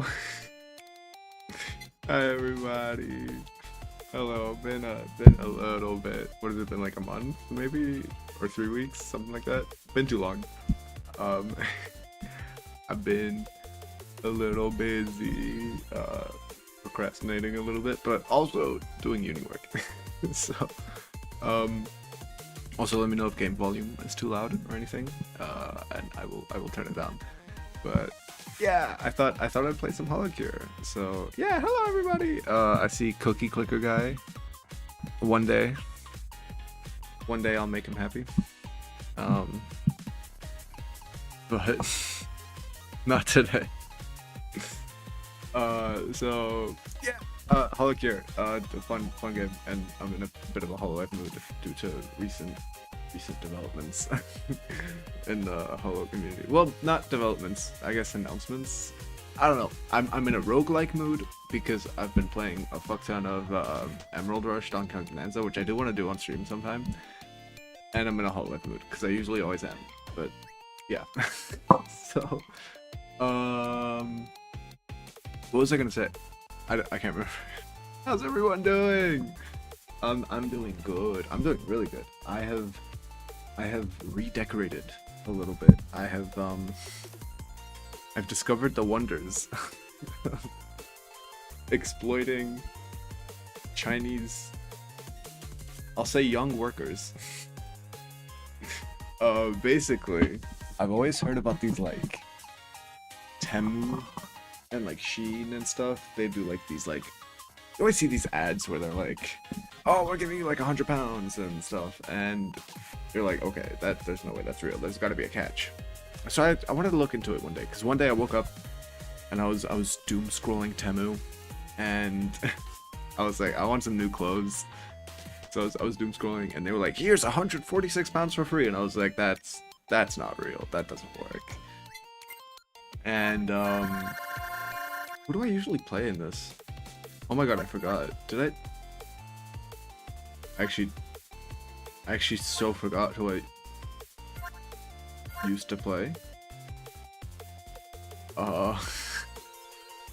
Hello. Hi everybody. Hello. Been a little bit. What has it been, like a month maybe, or 3 weeks, something like that. Been too long. Um, I've been a little busy, procrastinating a little bit, but also doing uni work. So, um, also let me know if game volume is too loud or anything, and I will turn it down. But yeah, I thought I'd play some Holocure. So yeah, hello everybody. I see Cookie Clicker guy. One day I'll make him happy. Um, but not today. So yeah, Holocure, fun game, and I'm in a bit of a Hollow Knight mood due to recent developments in the Hollow community. Well, not developments, I guess announcements. I don't know. I'm in a roguelike mood because I've been playing a fuck ton of Emerald Rush, Donkey Kong Bonanza, which I do want to do on stream sometime. And I'm in a Hollow Knight mood because I usually always am. But yeah. So, what was I gonna say? I can't remember. How's everyone doing? I'm doing good. I'm doing really good. I have redecorated a little bit. I've discovered the wonders of exploiting Chinese, I'll say young workers. Basically, I've always heard about these like Temu and like Shein and stuff. They do like these like, you always see these ads where they're like, oh, we're giving you like 100 pounds and stuff, and you're like, okay, there's no way that's real. There's got to be a catch. So I wanted to look into it one day, because one day I woke up and I was doom scrolling Temu, and I was like, I want some new clothes. So I was doom scrolling, and they were like, here's 146 pounds for free, and I was like, that's not real. That doesn't work. And who do I usually play in this? Oh my god, I forgot. Did I actually so forgot who I used to play.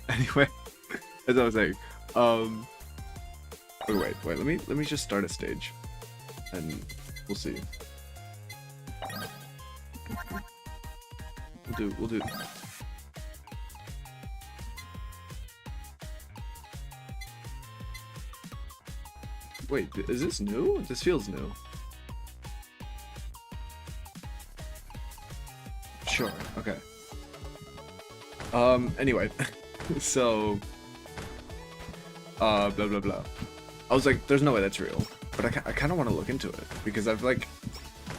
Anyway, as I was saying, wait, let me just start a stage, and we'll see. We'll do. Wait, is this new? This feels new. Sure, okay. Anyway, so, blah, blah, blah. I was like, there's no way that's real, but I kind of want to look into it, because I've, like,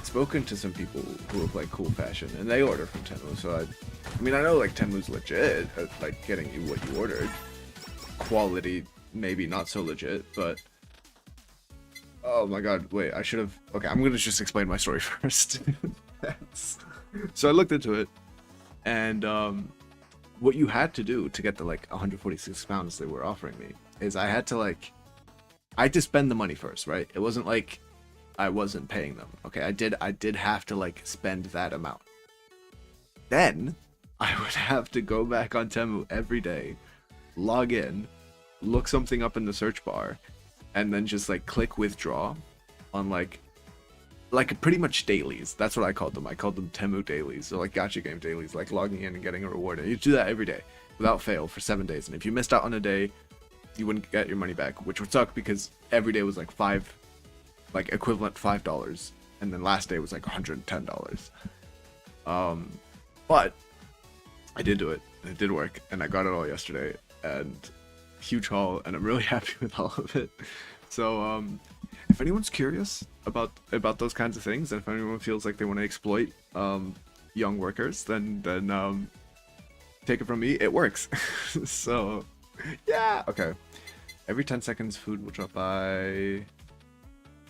spoken to some people who have, like, cool fashion, and they order from Temu, so I mean, I know, like, Temu's legit at, like, getting you what you ordered. Quality, maybe not so legit, but, oh my god, wait, I should have, okay, I'm gonna just explain my story first. So I looked into it, and what you had to do to get the like 146 pounds they were offering me is I had to spend the money first, right? It wasn't like I wasn't paying them. Okay, I did have to like spend that amount. Then I would have to go back on Temu every day, log in, look something up in the search bar, and then just like click withdraw on like pretty much dailies. That's what I called them. I called them Temu dailies, so like gacha game dailies, like logging in and getting a reward. And you do that every day without fail for 7 days. And if you missed out on a day, you wouldn't get your money back, which would suck because every day was like equivalent $5, and then last day was like $110. But I did do it, and it did work, and I got it all yesterday, and huge haul, and I'm really happy with all of it. So if anyone's curious about those kinds of things, and if anyone feels like they want to exploit young workers, then take it from me, it works. So yeah, okay. Every 10 seconds, food will drop by.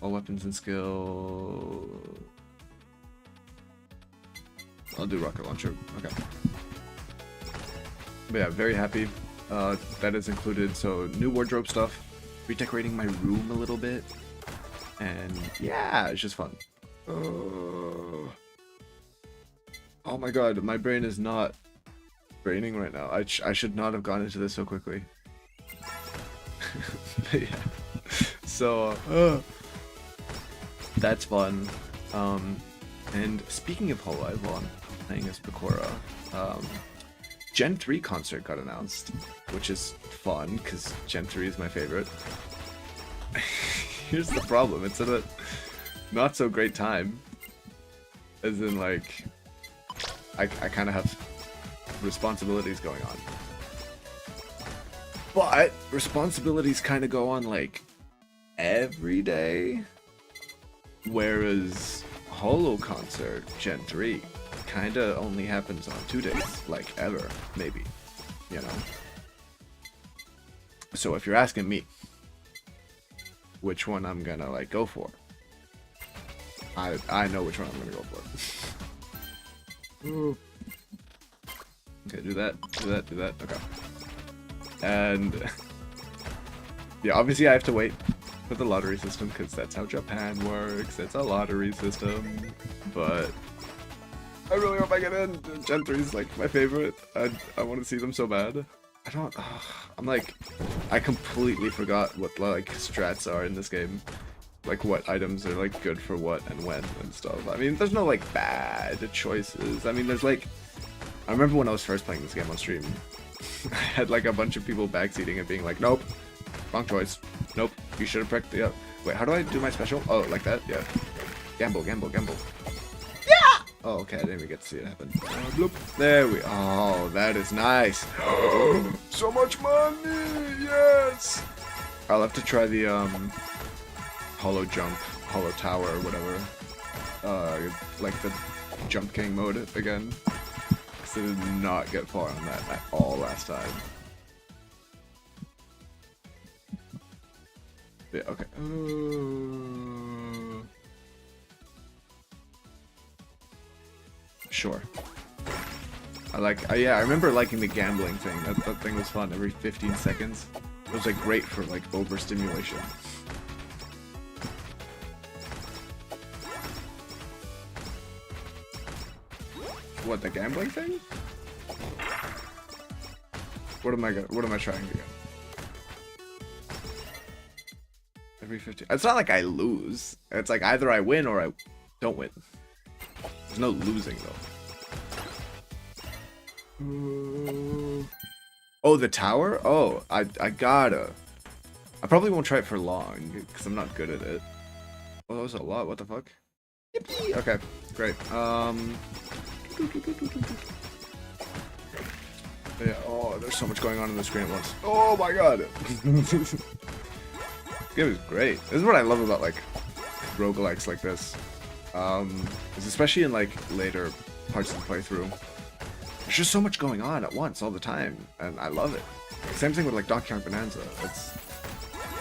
All weapons and skill. I'll do rocket launcher. Okay. But yeah, very happy. That is included. So new wardrobe stuff, redecorating my room a little bit, and yeah, it's just fun. Oh my god, my brain is not Raining right now. I should not have gone into this so quickly. But yeah. So that's fun. And speaking of Hololive, while I'm playing as Bakura, Gen 3 concert got announced, which is fun because Gen 3 is my favorite. Here's the problem: it's at a not so great time. As in, like, I kind of have responsibilities going on. But responsibilities kind of go on, like, every day. Whereas Holo Concert Gen 3 kind of only happens on 2 days. Like, ever. Maybe. You know? So if you're asking me which one I'm gonna, like, go for, I know which one I'm gonna go for. Okay, do that. Okay. And yeah, obviously I have to wait for the lottery system because that's how Japan works. It's a lottery system. But I really hope I get in. Gen 3 is like my favorite. I want to see them so bad. I'm like, I completely forgot what like strats are in this game. Like what items are like good for what and when and stuff. I mean, there's no like bad choices. I mean, there's like, I remember when I was first playing this game on stream, I had like a bunch of people backseating and being like, nope, wrong choice. Nope, you should have picked the up. Wait, how do I do my special? Oh, like that? Yeah. Gamble. Yeah! Oh, okay, I didn't even get to see it happen. Bloop. There we oh, that is nice. So much money! Yes! I'll have to try the Holo Jump, Holo Tower, or whatever. Like the Jump King mode again. Because I did not get far on that at all last time. Yeah, okay. Sure. Yeah, I remember liking the gambling thing. That thing was fun every 15 seconds. It was like great for like overstimulation. What, the gambling thing? What am I trying to get? Every 15. It's not like I lose. It's like either I win or I don't win. There's no losing though. Oh, the tower? Oh, I gotta. I probably won't try it for long because I'm not good at it. Oh, that was a lot. What the fuck? Yippee! Okay, great. Yeah. Oh, there's so much going on in the screen at once. Oh my god. This game is great. This is what I love about like roguelikes like this. Is especially in like later parts of the playthrough. There's just so much going on at once all the time, and I love it. Same thing with like Donkey Kong Bonanza. It's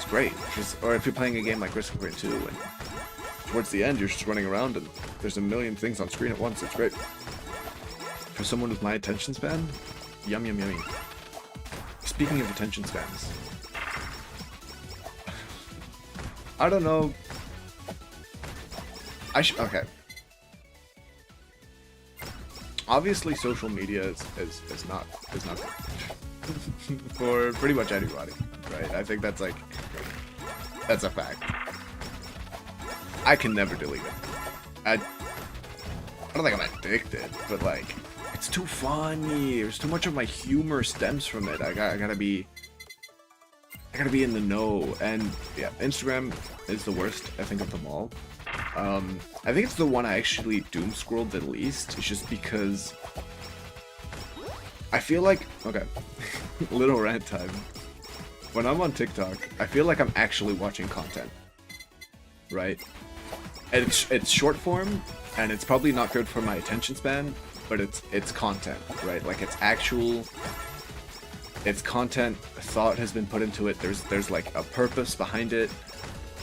great. Or if you're playing a game like Risk of Rain 2, and towards the end you're just running around and there's a million things on screen at once. It's great. For someone with my attention span, yummy. Speaking of attention spans, I don't know. Okay. Obviously, social media is not good for pretty much anybody, right? I think that's a fact. I can never delete it. I don't think I'm addicted, but like, it's too funny. There's too much of my humor stems from it. I gotta be in the know. And yeah, Instagram is the worst, I think, of them all. I think it's the one I actually doom scrolled the least. It's just because I feel like, okay, little rant time. When I'm on TikTok, I feel like I'm actually watching content, right? It's short form, and it's probably not good for my attention span, but it's content, right? Like it's content. Thought has been put into it. There's like a purpose behind it,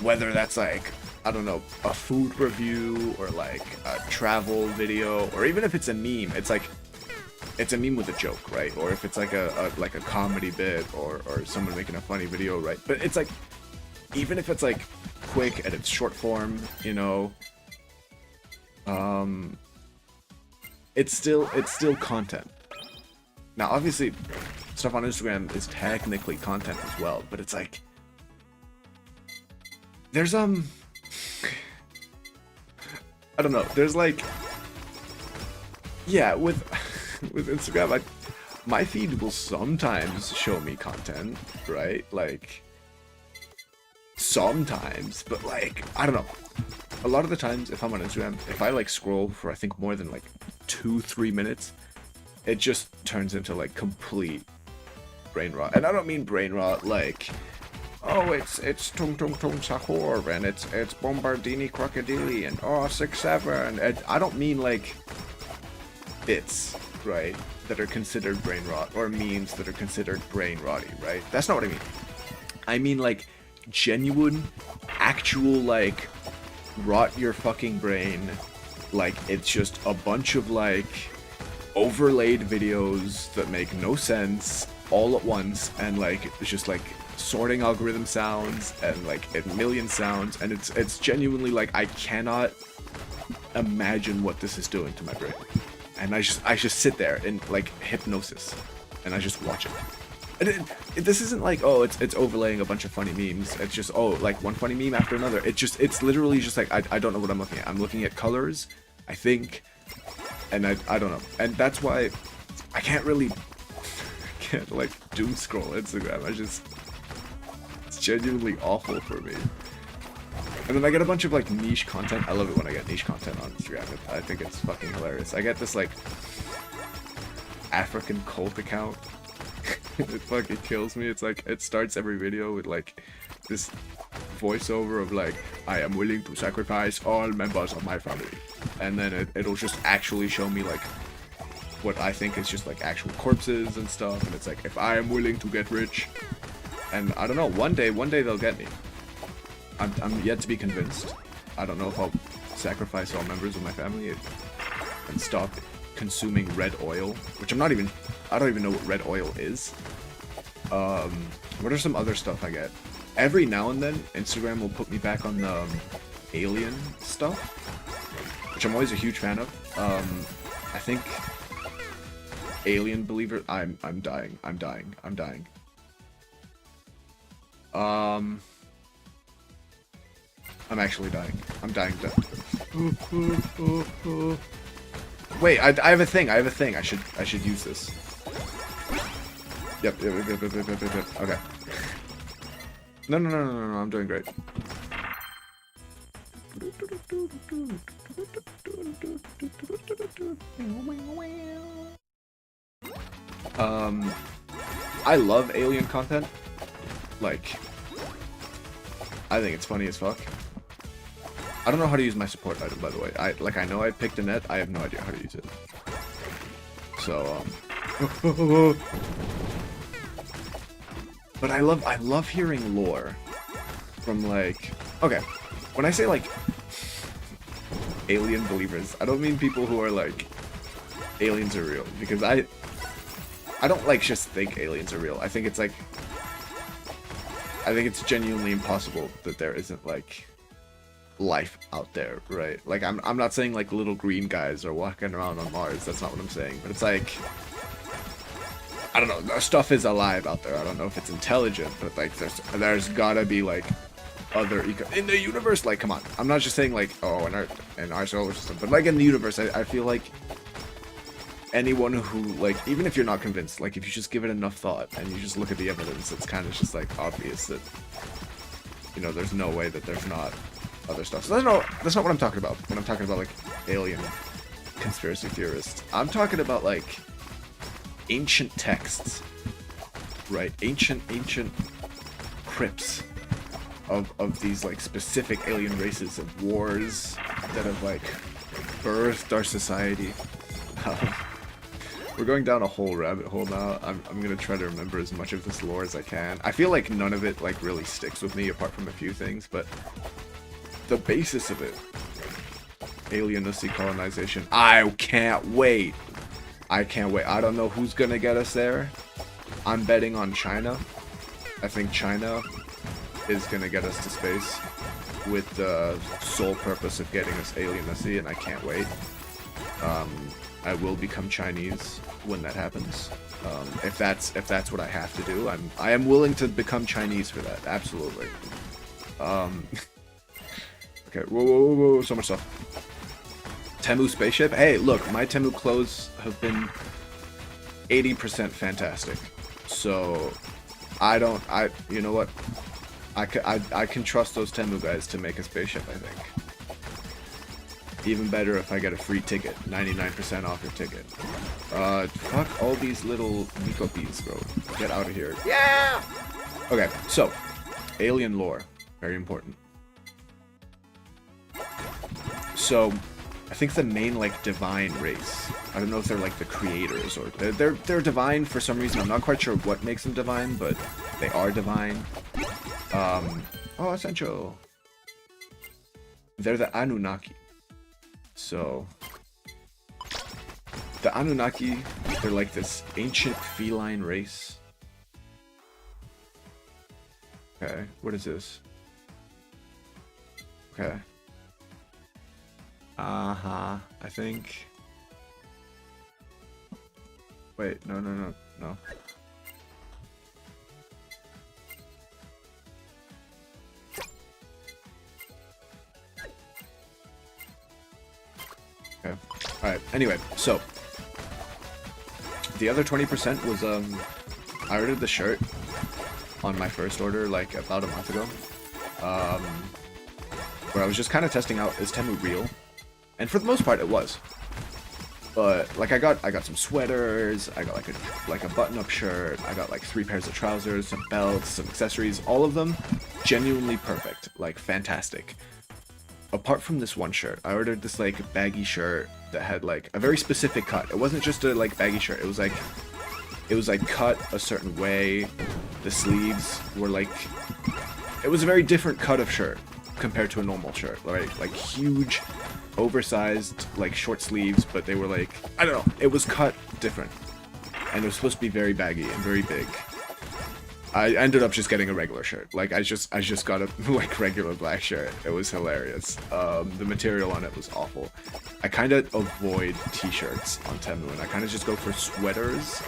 whether that's like, I don't know, a food review or like a travel video, or even if it's a meme, it's like it's a meme with a joke, right? Or if it's like a comedy bit or someone making a funny video, right? But it's like, even if it's like quick and it's short form, you know, it's still content. Now, obviously, stuff on Instagram is technically content as well, but it's like there's I don't know. There's like, yeah, with with Instagram, my feed will sometimes show me content, right? Like sometimes, but like I don't know. A lot of the times, if I'm on Instagram, if I like scroll for I think more than like 2-3 minutes, it just turns into like complete brain rot. And I don't mean brain rot like, oh, it's Tung Tung Tung Sahur and it's Bombardini Crocodili and oh 6-7. And I don't mean like bits, right, that are considered brain rot or memes that are considered brain rotty, right? That's not what I mean. I mean like genuine, actual like rot your fucking brain. Like it's just a bunch of like overlaid videos that make no sense all at once, and like it's just like sorting algorithm sounds and like a million sounds, and it's genuinely like I cannot imagine what this is doing to my brain, and I just sit there in like hypnosis and I just watch it. And this isn't like, oh, it's overlaying a bunch of funny memes. It's just, oh, like one funny meme after another. It's literally just like I don't know what I'm looking at. I'm looking at colors, I think, and I don't know. And that's why I can't like doom scroll Instagram. It's genuinely awful for me. And then I get a bunch of like niche content. I love it when I get niche content on Instagram. I think it's fucking hilarious. I get this like African cult account. It fucking kills me. It's like it starts every video with like this voiceover of like, I am willing to sacrifice all members of my family, and then it'll just actually show me like what I think is just like actual corpses and stuff, and it's like, if I am willing to get rich, and I don't know, one day they'll get me. I'm yet to be convinced. I don't know if I'll sacrifice all members of my family and stop consuming red oil, which I don't even know what red oil is. What are some other stuff I get? Every now and then, Instagram will put me back on the alien stuff, which I'm always a huge fan of. I think Alien Believer. I'm dying. I'm actually dying. I'm dying. Wait, I have a thing. I should use this. Yep. Okay. No. I'm doing great. I love alien content. Like, I think it's funny as fuck. I don't know how to use my support item, by the way. I know I picked a net. I have no idea how to use it. So, but I love hearing lore from like, okay, when I say like alien believers, I don't mean people who are like aliens are real, because I don't like just think aliens are real. I think it's genuinely impossible that there isn't like life out there, right? Like I'm not saying like little green guys are walking around on Mars. That's not what I'm saying. But it's like, I don't know, stuff is alive out there. I don't know if it's intelligent, but like there's gotta be like other in the universe. Like, come on, I'm not just saying like, oh, in our solar system, but like in the universe, I feel like anyone who, like, even if you're not convinced, like if you just give it enough thought and you just look at the evidence, it's kind of just like obvious that, you know, there's no way that there's not other stuff. So that's not what I'm talking about when I'm talking about like alien conspiracy theorists. I'm talking about like ancient texts, right? Ancient crypts of these like specific alien races and wars that have like birthed our society. We're going down a whole rabbit hole now. I'm gonna try to remember as much of this lore as I can. I feel like none of it like really sticks with me apart from a few things, but the basis of it, alienacy, colonization, I can't wait. I don't know who's gonna get us there. I'm betting on China. I think China is gonna get us to space with the sole purpose of getting us alienacy, and I can't wait. I will become Chinese when that happens. If that's what I have to do, I am willing to become Chinese for that. Absolutely. Um, okay. Whoa! So much stuff. Temu spaceship. Hey, look, my Temu clothes have been 80% fantastic. So you know what? I can trust those Temu guys to make a spaceship, I think. Even better if I get a free ticket. 99% off your ticket. Fuck all these little Nicopies, bro. Get out of here. Yeah! Okay, so, alien lore. Very important. So, I think the main, like, divine race. I don't know if they're, like, the creators, or... They're divine for some reason. I'm not quite sure what makes them divine, but they are divine. Oh, essential. They're the Anunnaki. So, the Anunnaki, they're like this ancient feline race. Okay, what is this? Okay. I think... Wait, no. Okay. Alright, anyway, so the other 20% was I ordered the shirt on my first order like about a month ago. Where I was just kind of testing out, is Temu real? And for the most part it was. But like I got some sweaters, I got like a button-up shirt, I got like 3 pairs of trousers, some belts, some accessories, all of them genuinely perfect, like fantastic. Apart from this one shirt, I ordered this like baggy shirt that had like a very specific cut. It wasn't just a like baggy shirt. It was like cut a certain way. The sleeves were like, it was a very different cut of shirt compared to a normal shirt. Like huge, oversized, like short sleeves, but they were like, I don't know. It was cut different, and it was supposed to be very baggy and very big. I ended up just getting a regular shirt. Like I just got a like regular black shirt. It was hilarious. The material on it was awful. I kind of avoid t-shirts on Temu, and I kind of just go for sweaters.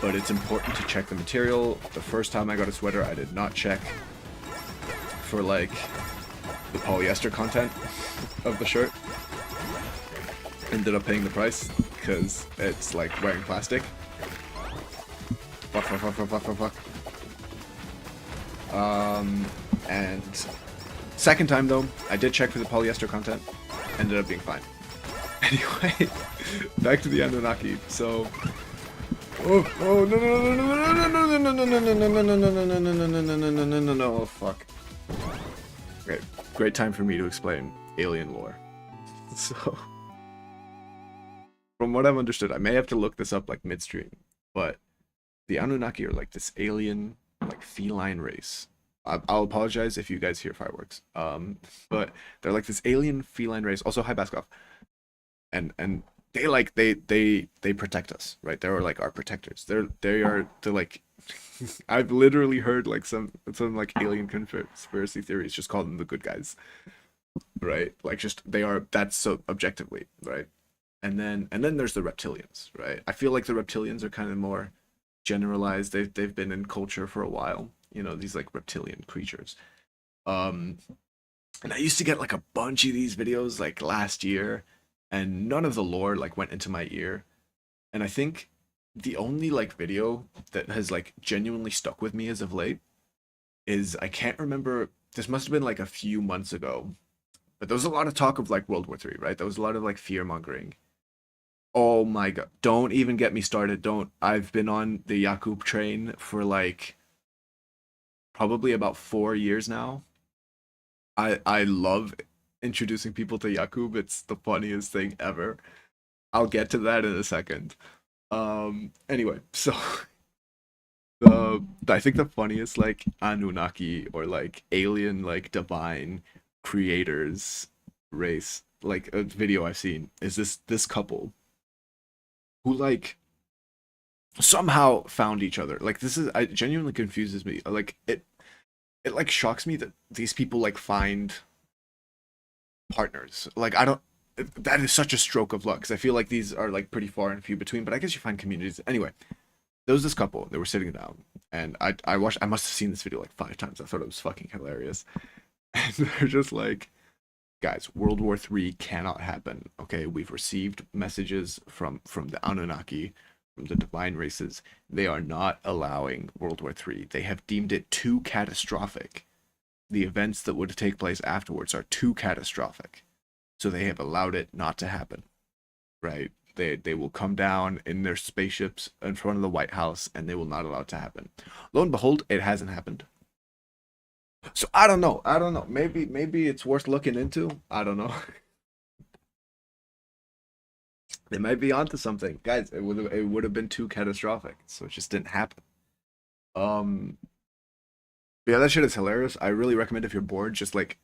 But it's important to check the material. The first time I got a sweater, I did not check for like the polyester content of the shirt. Ended up paying the price because it's like wearing plastic. Fuck. And second time though, I did check for the polyester content, ended up being fine. Anyway, back to the Anunnaki. So, no, fuck. Okay, great time for me to explain alien lore. So, from what I've understood, I may have to look this up like midstream, but the Anunnaki are like this alien, like feline race. I'll apologize if you guys hear fireworks. But they're like this alien feline race. Also, hi Baskov. And they protect us, right? They're like our protectors. They're like I've literally heard like some like alien conspiracy theories just call them the good guys, right? Like just that's so objectively, right? And then there's the reptilians, right? I feel like the reptilians are kind of more generalized. They've been in culture for a while, you know, these like reptilian creatures. And I used to get like a bunch of these videos like last year, and none of the lore like went into my ear. And I think the only like video that has like genuinely stuck with me as of late is, I can't remember, this must have been like a few months ago, but there was a lot of talk of like World War III, right? There was a lot of like fear mongering. Oh my god, don't even get me started. I've been on the Yakub train for like probably about 4 years now. I love introducing people to Yakub. It's the funniest thing ever. I'll get to that in a second. Anyway, so I think the funniest like Anunnaki or like alien like divine creators race like a video I've seen is this couple who like somehow found each other. Like it genuinely confuses me. Like it like shocks me that these people like find partners. Like I don't, that is such a stroke of luck, because I feel like these are like pretty far and few between, but I guess you find communities. Anyway, there was this couple, they were sitting down, and I must have seen this video like 5 times. I thought it was fucking hilarious. And they're just like, guys, World War III cannot happen. Okay, we've received messages from the Anunnaki, from the divine races. They are not allowing World War III. They have deemed it too catastrophic. The events that would take place afterwards are too catastrophic. So they have allowed it not to happen. Right? They will come down in their spaceships in front of the White House, and they will not allow it to happen. Lo and behold, it hasn't happened. So I don't know. Maybe it's worth looking into. I don't know. They might be onto something, guys. It would have been too catastrophic, so it just didn't happen. Um, but yeah, that shit is hilarious. I really recommend, if you're bored, just like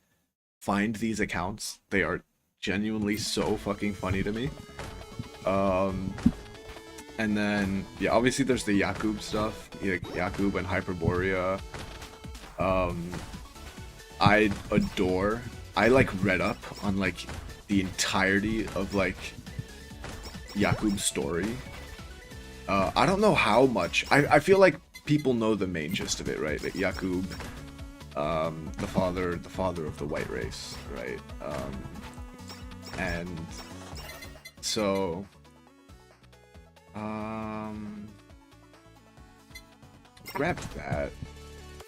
find these accounts. They are genuinely so fucking funny to me. And then yeah, obviously there's the Yakub stuff, like Yakub and Hyperborea. I like read up on like the entirety of like Yakub's story. I don't know how much. I feel like people know the main gist of it, right? Like Yakub, the father of the white race, right? And so, grabbed that.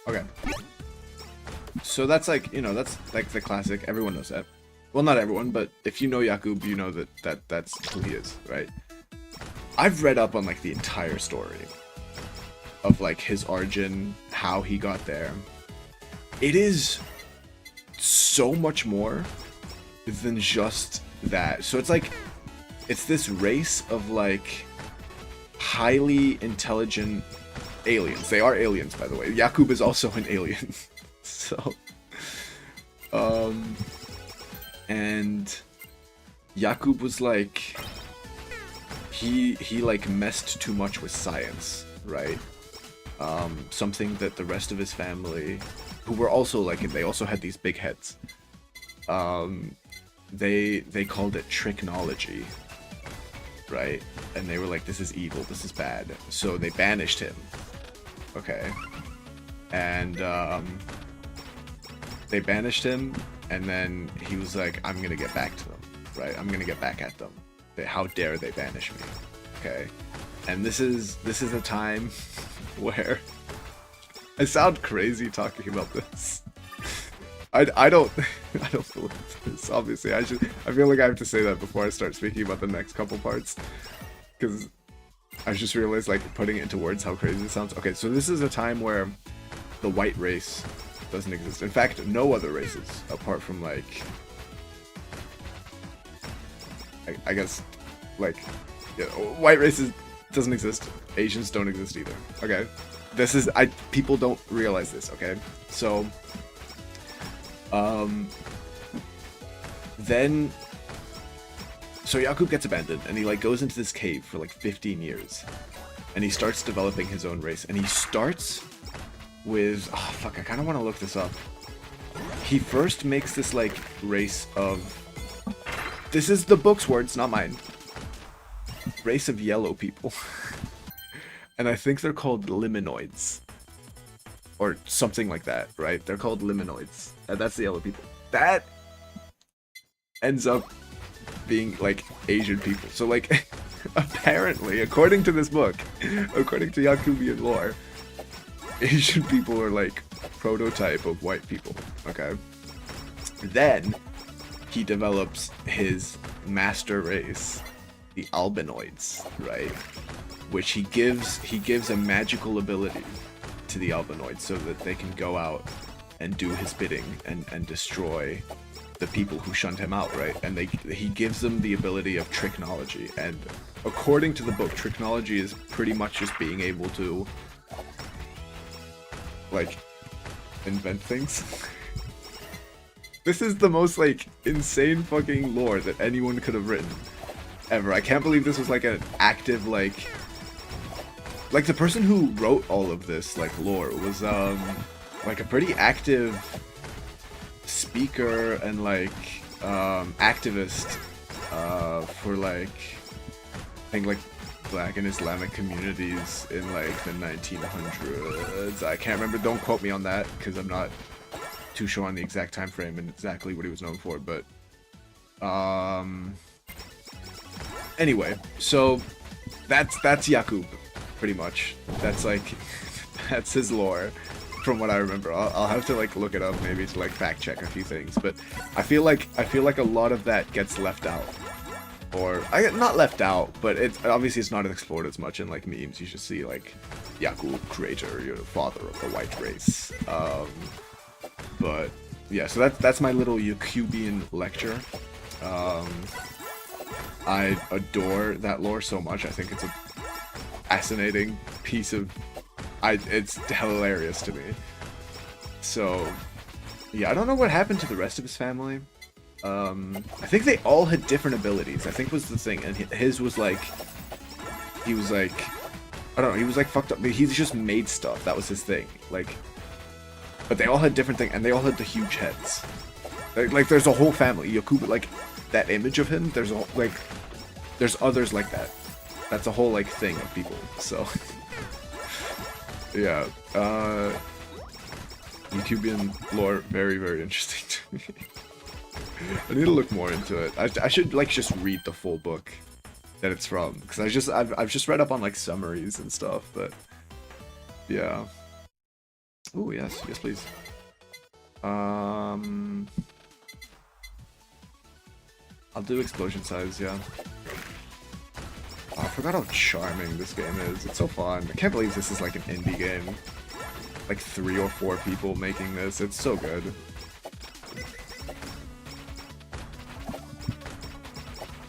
Okay. So that's like, that's like the classic, everyone knows that. Well, not everyone, but if you know Yakub, you know that's who he is, right? I've read up on like the entire story of like his origin, how he got there. It is so much more than just that. So it's like, it's this race of like highly intelligent aliens. They are aliens, by the way. Yakub is also an alien. So, and Yakub was like, he like messed too much with science, right? Something that the rest of his family, who were also like, they also had these big heads, they called it tricknology, right? And they were like, this is evil, this is bad. So they banished him, okay? And they banished him, and then he was like, I'm gonna get back to them, right? I'm gonna get back at them. How dare they banish me, okay? And this is a time where I sound crazy talking about this. I don't believe this, obviously. I feel like I have to say that before I start speaking about the next couple parts, because I just realized, like, putting it into words how crazy it sounds. Okay, so this is a time where the white race doesn't exist. In fact, no other races apart from like, I guess, like, yeah, white races doesn't exist. Asians don't exist either. Okay, this is, people don't realize this. Okay, so then Yakub gets abandoned, and he like goes into this cave for like 15 years, and he starts developing his own race, and he starts with, oh fuck, I kind of want to look this up. He first makes this like race of, this is the book's words, not mine, race of yellow people. And I think they're called liminoids or something like that, right? They're called liminoids. That's the yellow people. That ends up being like Asian people. So like apparently, according to this book, according to Yakubian lore, Asian people are like prototype of white people, okay? Then he develops his master race, the albinoids, right? Which he gives a magical ability to the albinoids so that they can go out and do his bidding and destroy the people who shunned him out, right? And he gives them the ability of tricknology. And according to the book, tricknology is pretty much just being able to like invent things. This is the most like insane fucking lore that anyone could have written ever. I can't believe this was like an active like the person who wrote all of this like lore was like a pretty active speaker and like activist for like, I think like Black and Islamic communities in like the 1900s. I can't remember. Don't quote me on that because I'm not too sure on the exact time frame and exactly what he was known for. But anyway, so that's Yakub, pretty much. That's like that's his lore. From what I remember, I'll have to like look it up maybe to like fact check a few things, but I feel like a lot of that gets left out, or not left out, but it's obviously it's not explored as much in like memes. You should see like Yakub, creator, you know, father of the white race. But yeah, so that's my little Yakubian lecture. I adore that lore so much. I think it's a fascinating piece of. It's hilarious to me. So, yeah, I don't know what happened to the rest of his family. I think they all had different abilities, I think was the thing. And his was like, he was like, I don't know, he was like fucked up. He just made stuff. That was his thing. Like, but they all had different things, and they all had the huge heads. Like there's a whole family. Yakuba, like, that image of him, there's others like that. That's a whole, like, thing of people, so... Yeah, Yakubian lore, very, very interesting to me. I need to look more into it. I should, like, just read the full book that it's from, because I've just read up on, like, summaries and stuff, but, yeah. Ooh, yes, please. I'll do explosion size, yeah. Oh, I forgot how charming this game is. It's so fun. I can't believe this is like an indie game. Like 3 or 4 people making this. It's so good.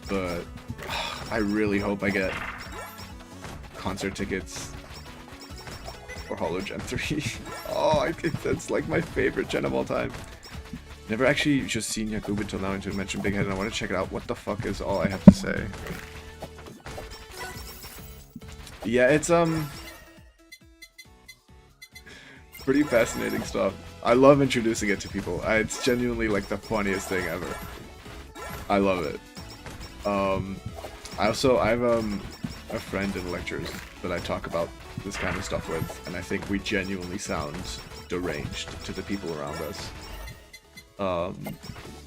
But I really hope I get concert tickets for Hollow Gen 3. Oh, I think that's like my favorite gen of all time. Never actually just seen Yakub until now until you mentioned Big Head, and I want to check it out. What the fuck is all I have to say? Yeah, it's pretty fascinating stuff. I love introducing it to people. It's genuinely like the funniest thing ever. I love it. I have a friend in lectures that I talk about this kind of stuff with, and I think we genuinely sound deranged to the people around us.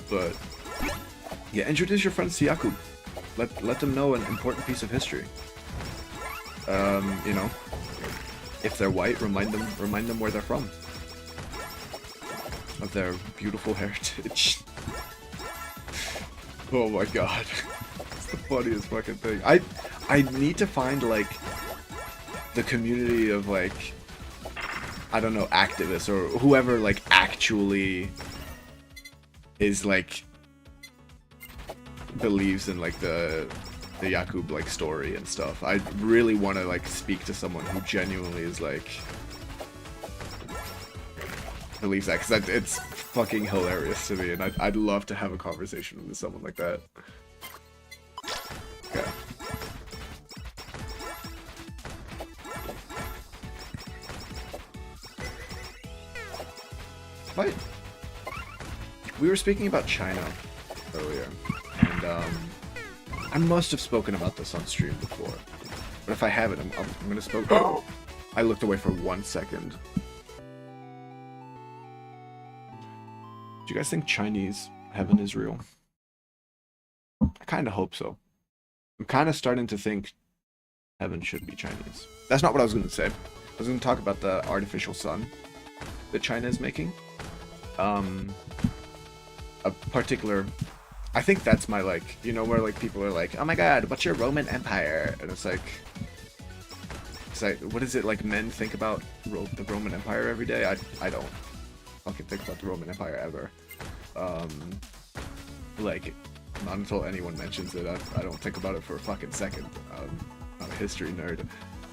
But yeah, introduce your friends to Yakub. Let them know an important piece of history. You know, if they're white, remind them where they're from, of their beautiful heritage. Oh my god, it's the funniest fucking thing. I need to find like the community of like, I don't know, activists or whoever like actually is like believes in like the Yakub like story and stuff. I really want to like speak to someone who genuinely is like believes that, because it's fucking hilarious to me, and I'd love to have a conversation with someone like that. Okay. But we were speaking about China earlier, and I must have spoken about this on stream before, but if I haven't, I'm gonna spoke. Oh! I looked away for 1 second. Do you guys think Chinese heaven is real? I kind of hope so. I'm kind of starting to think heaven should be Chinese. That's not what I was going to say. I was going to talk about the artificial sun that China is making. A particular... I think that's my, like, you know, where, like, people are like, oh my god, what's your Roman Empire? And it's like, what is it, like, men think about the Roman Empire every day? I don't fucking think about the Roman Empire ever. Like, not until anyone mentions it, I don't think about it for a fucking second. I'm not a history nerd.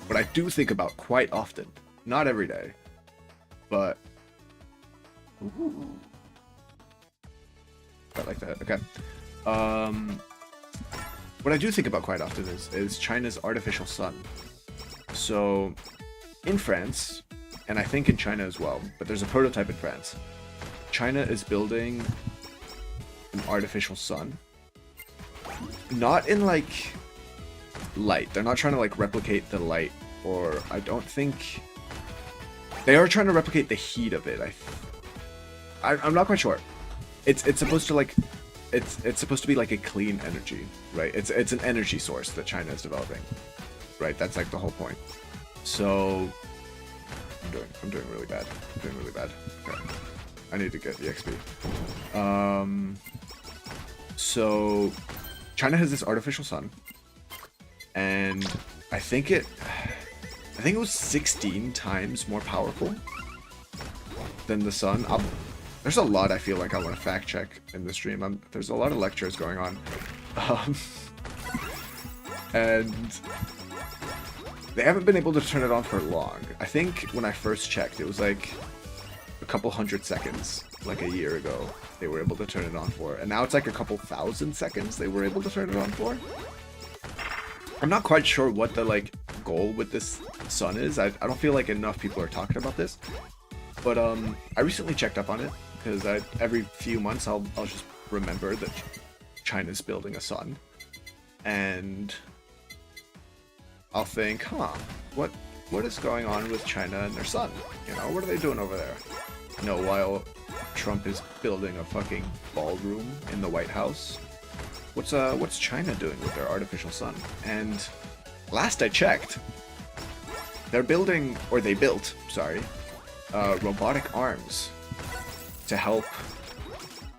But I do think about quite often. Not every day. But... Ooh. I like that. Okay. What I do think about quite often is China's artificial sun. So, in France, and I think in China as well, but there's a prototype in France. China is building an artificial sun not in like light. They're not trying to like replicate the light, or I don't think they are trying to replicate the heat of it. I'm not quite sure. It's supposed to like it's supposed to be like a clean energy, right? It's an energy source that China is developing, right? That's like the whole point. So I'm doing really bad. I'm doing really bad. Okay. I need to get the XP. So China has this artificial sun, and I think it was 16 times more powerful than the sun. There's a lot I feel like I want to fact check in the stream. There's a lot of lectures going on, and they haven't been able to turn it on for long. I think when I first checked, it was like a couple hundred seconds, like a year ago, they were able to turn it on for. And now it's like a couple thousand seconds they were able to turn it on for. I'm not quite sure what the like goal with this sun is. I don't feel like enough people are talking about this. But I recently checked up on it, because every few months I'll just remember that China's building a sun. And I'll think, what is going on with China and their sun? You know, what are they doing over there? You know, while Trump is building a fucking ballroom in the White House, what's China doing with their artificial sun? And last I checked, they built, robotic arms to help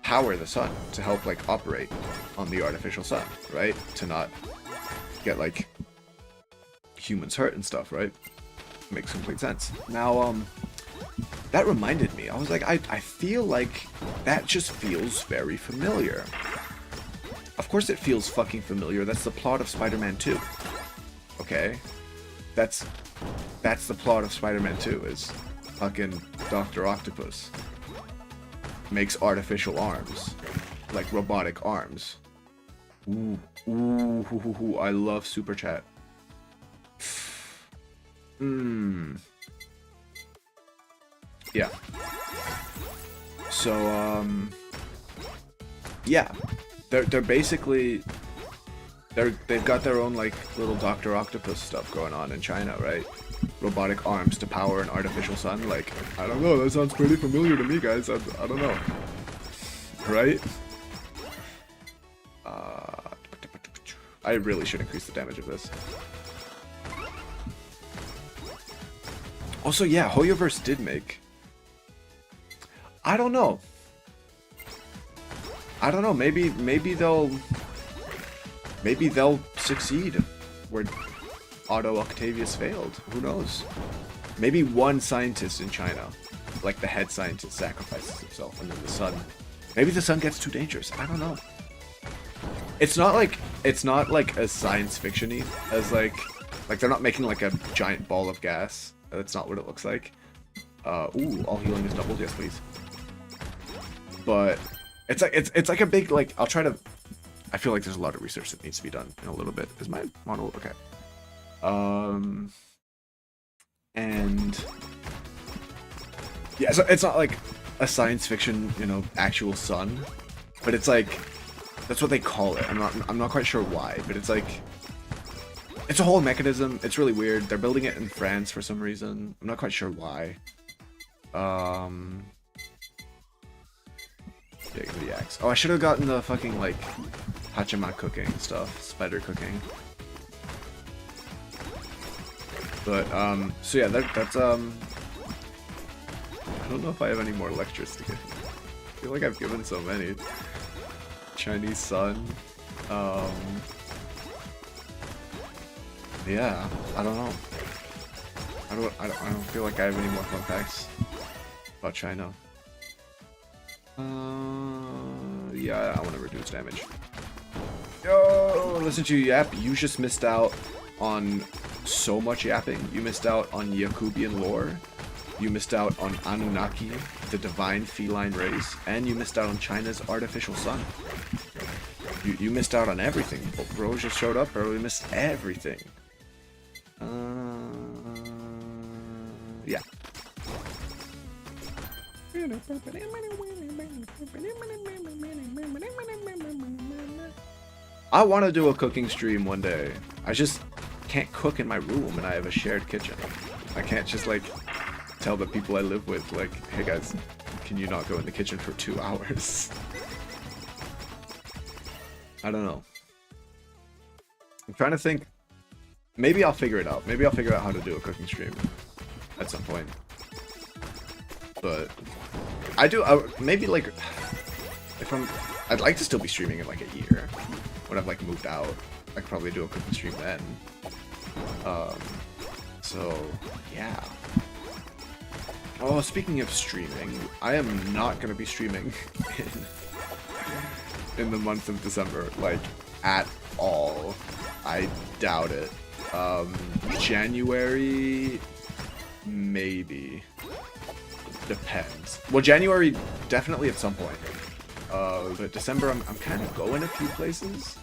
power the sun, to help like operate on the artificial sun, right? To not get like humans hurt and stuff, right? Makes complete sense. Now, that reminded me. I was like, I feel like that just feels very familiar. Of course it feels fucking familiar. That's the plot of Spider-Man 2. Okay? That's the plot of Spider-Man 2, is fucking Dr. Octopus makes artificial arms. Like robotic arms. Ooh, I love Super Chat. Yeah. So, yeah. They're basically... They've got their own, like, little Dr. Octopus stuff going on in China, right? Robotic arms to power an artificial sun. Like, I don't know, that sounds pretty familiar to me, guys. I don't know. Right? I really should increase the damage of this. Also, yeah, Hoyoverse did make... I don't know. Maybe they'll succeed where Otto Octavius failed. Who knows? Maybe one scientist in China, like the head scientist, sacrifices himself, and then the sun. Maybe the sun gets too dangerous. I don't know. It's not like as science fiction-y as like they're not making like a giant ball of gas. That's not what it looks like. Ooh, all healing is doubled. Yes, please. But it's like a big, like, I'll try to... I feel like there's a lot of research that needs to be done in a little bit. Is my model okay? And yeah, so it's not like a science fiction, you know, actual sun, but it's like that's what they call it. I'm not quite sure why, but it's like it's a whole mechanism. It's really weird. They're building it in France for some reason. I'm not quite sure why. Yeah, give me the axe. Oh, I should have gotten the fucking, like, Hachimak cooking stuff. Spider cooking. But, so yeah, that's, I don't know if I have any more lectures to give. I feel like I've given so many. Chinese sun. Yeah, I don't know. I don't feel like I have any more fun facts about China. Yeah, I want to reduce damage. Yo, listen to you yap. You just missed out on so much yapping. You missed out on Yakubian lore. You missed out on Anunnaki, the divine feline race, and you missed out on China's artificial sun. You missed out on everything. Bro just showed up, bro. We missed everything. Yeah. I want to do a cooking stream one day. I just can't cook in my room, and I have a shared kitchen. I can't just like tell the people I live with, like, hey guys, can you not go in the kitchen for 2 hours? I don't know. I'm trying to think. Maybe I'll figure it out. Maybe I'll figure out how to do a cooking stream at some point. But I do. Maybe like if I'd like to still be streaming in like a year when I've like moved out. I could probably do a cooking stream then. So yeah. Oh, speaking of streaming, I am not gonna be streaming in the month of December, like at all. I doubt it. January, maybe. Depends. Well, January definitely at some point. But December, I'm kind of going a few places.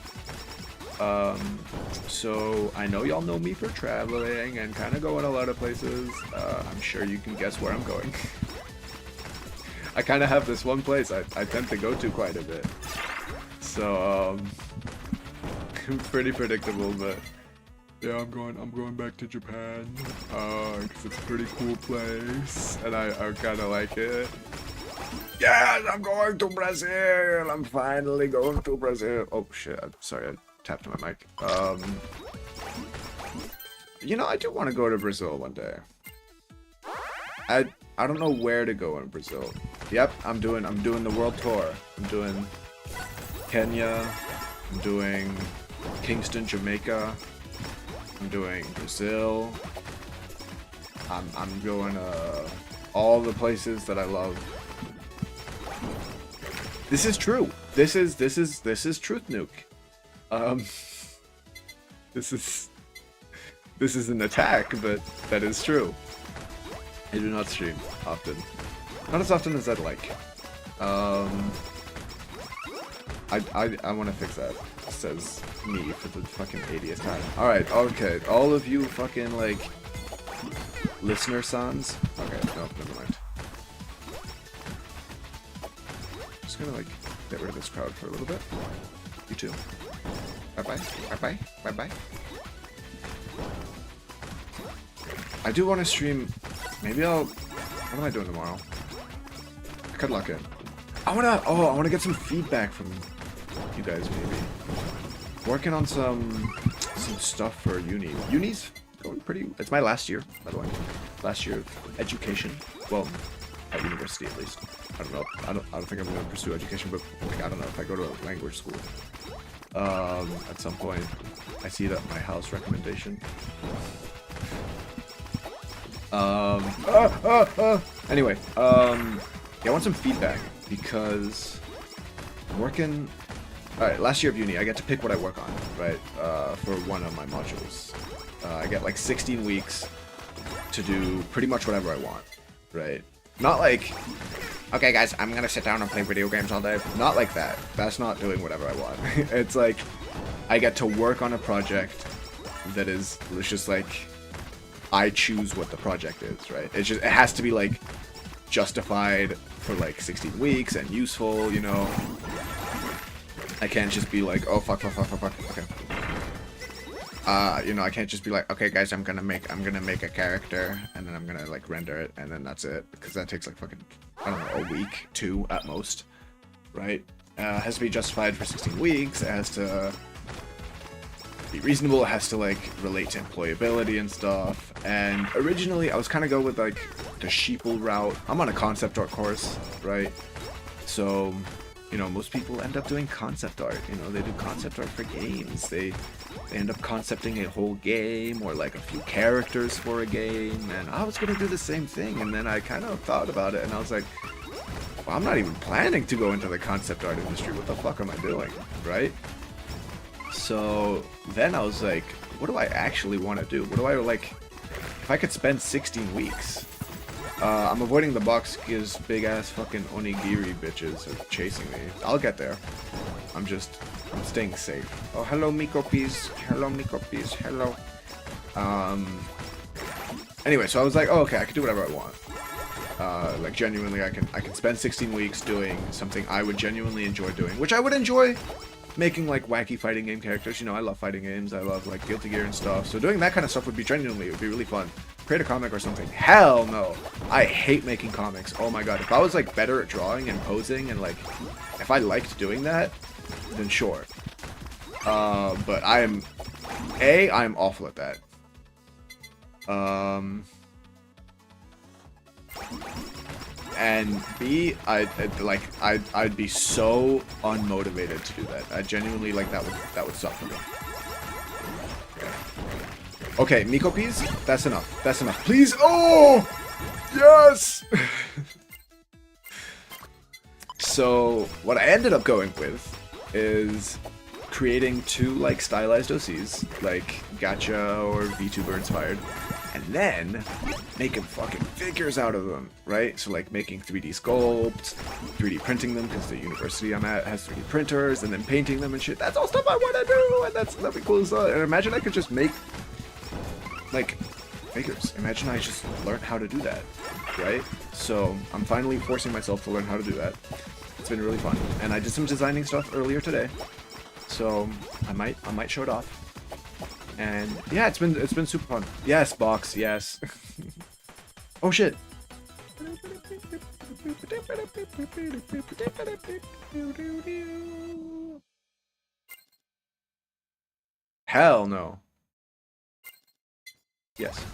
So I know y'all know me for traveling and kind of going a lot of places. I'm sure you can guess where I'm going. I kind of have this one place I tend to go to quite a bit. So, pretty predictable, but yeah, I'm going back to Japan, because it's a pretty cool place, and I kind of like it. Yes, I'm going to Brazil! I'm finally going to Brazil! Oh shit, I'm sorry, I tapped my mic. You know, I do want to go to Brazil one day. I don't know where to go in Brazil. Yep, I'm doing the world tour. I'm doing Kenya, I'm doing Kingston, Jamaica, I'm doing Brazil, I'm going all the places that I love. This is true. This is Truth Nuke. This is an attack, but that is true. I do not stream often. Not as often as I'd like. I want to fix that. It says me for the fucking 80th time. Alright, okay. All of you fucking, like, listener sons. Okay, no, never mind. Just gonna, like, get rid of this crowd for a little bit. You too. Bye-bye. Bye-bye. Bye-bye. I do want to stream. Maybe I'll. What am I doing tomorrow? I could lock in. I wanna get some feedback from you guys. Maybe working on some stuff for uni. Uni's going pretty. It's my last year, by the way. Last year of education. Well, at university at least. I don't know. I don't think I'm gonna pursue education, but like, I don't know if I go to a language school. At some point, I see that my house recommendation. Anyway, yeah, I want some feedback because I'm working. Alright, last year of uni, I get to pick what I work on, right? For one of my modules. I get like 16 weeks to do pretty much whatever I want, right? Not like, okay guys, I'm gonna sit down and play video games all day. Not like that. That's not doing whatever I want. It's like, I get to work on a project that is, it's just like, I choose what the project is, right? It has to be like justified for like 16 weeks and useful, you know. I can't just be like, oh fuck, okay. You know, I can't just be like, okay guys, I'm gonna make a character and then I'm gonna like render it and then that's it, because that takes like fucking, I don't know, a week, 2 at most, right? It has to be justified for 16 weeks. It has to be reasonable. It has to like relate to employability and stuff. And originally I was kind of going with like the sheeple route. I'm on a concept art course, right? So, you know, most people end up doing concept art. You know, they do concept art for games. They end up concepting a whole game or like a few characters for a game. And I was gonna do the same thing, and then I kind of thought about it and I was like, well, I'm not even planning to go into the concept art industry. What the fuck am I doing, right? So then I was like, what do I actually want to do? What do I like? If I could spend 16 weeks, I'm avoiding the box because big ass fucking onigiri bitches are chasing me. I'll get there. I'm staying safe. Oh, hello Miko Peas. Hello Miko Peas. Hello. Anyway, so I was like, oh, okay, I can do whatever I want. Like genuinely, I can spend 16 weeks doing something I would genuinely enjoy doing, which I would enjoy making like wacky fighting game characters. You know, I love fighting games. I love like Guilty Gear and stuff. So doing that kind of stuff would be genuinely, it would be really fun. Create a comic or something. Hell no. I hate making comics. Oh my god. If I was like better at drawing and posing and like, if I liked doing that, then sure. But I'm awful at that. And B, I'd be so unmotivated to do that. I genuinely like that would suck for me. Okay, Miko Peas, that's enough. That's enough. Please. Oh, yes. So what I ended up going with is creating 2 like stylized OCs, like Gacha or VTuber inspired, and then making fucking figures out of them, right? So like making 3D sculpts, 3D printing them because the university I'm at has 3D printers, and then painting them and shit. That's all stuff I want to do, and that'd be cool as well. And imagine I could just make like figures. Imagine I just learned how to do that, right? So I'm finally forcing myself to learn how to do that. It's been really fun, and I did some designing stuff earlier today, so I might show it off. And yeah, it's been super fun. Yes, box, yes. Oh shit. Hell no. Yes.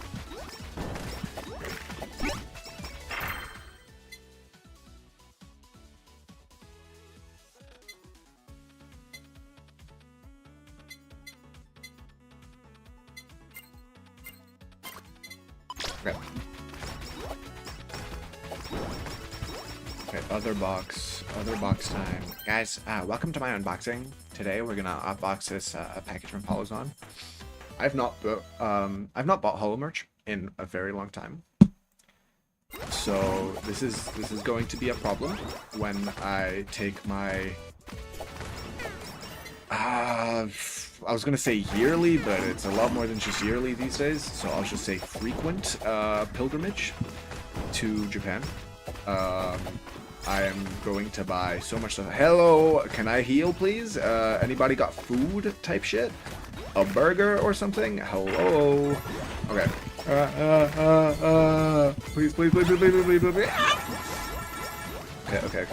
Okay. Okay, other box time. Guys, welcome to my unboxing. Today we're gonna unbox this package from Polygon. I've not bought Hollow merch in a very long time. So this is going to be a problem when I take my I was gonna say yearly, but it's a lot more than just yearly these days, so I'll just say frequent pilgrimage to Japan. I am going to buy so much stuff. Hello, can I heal please? Anybody got food type shit? A burger or something? Hello? Okay. Please, please, please, please, please, please, please. Okay.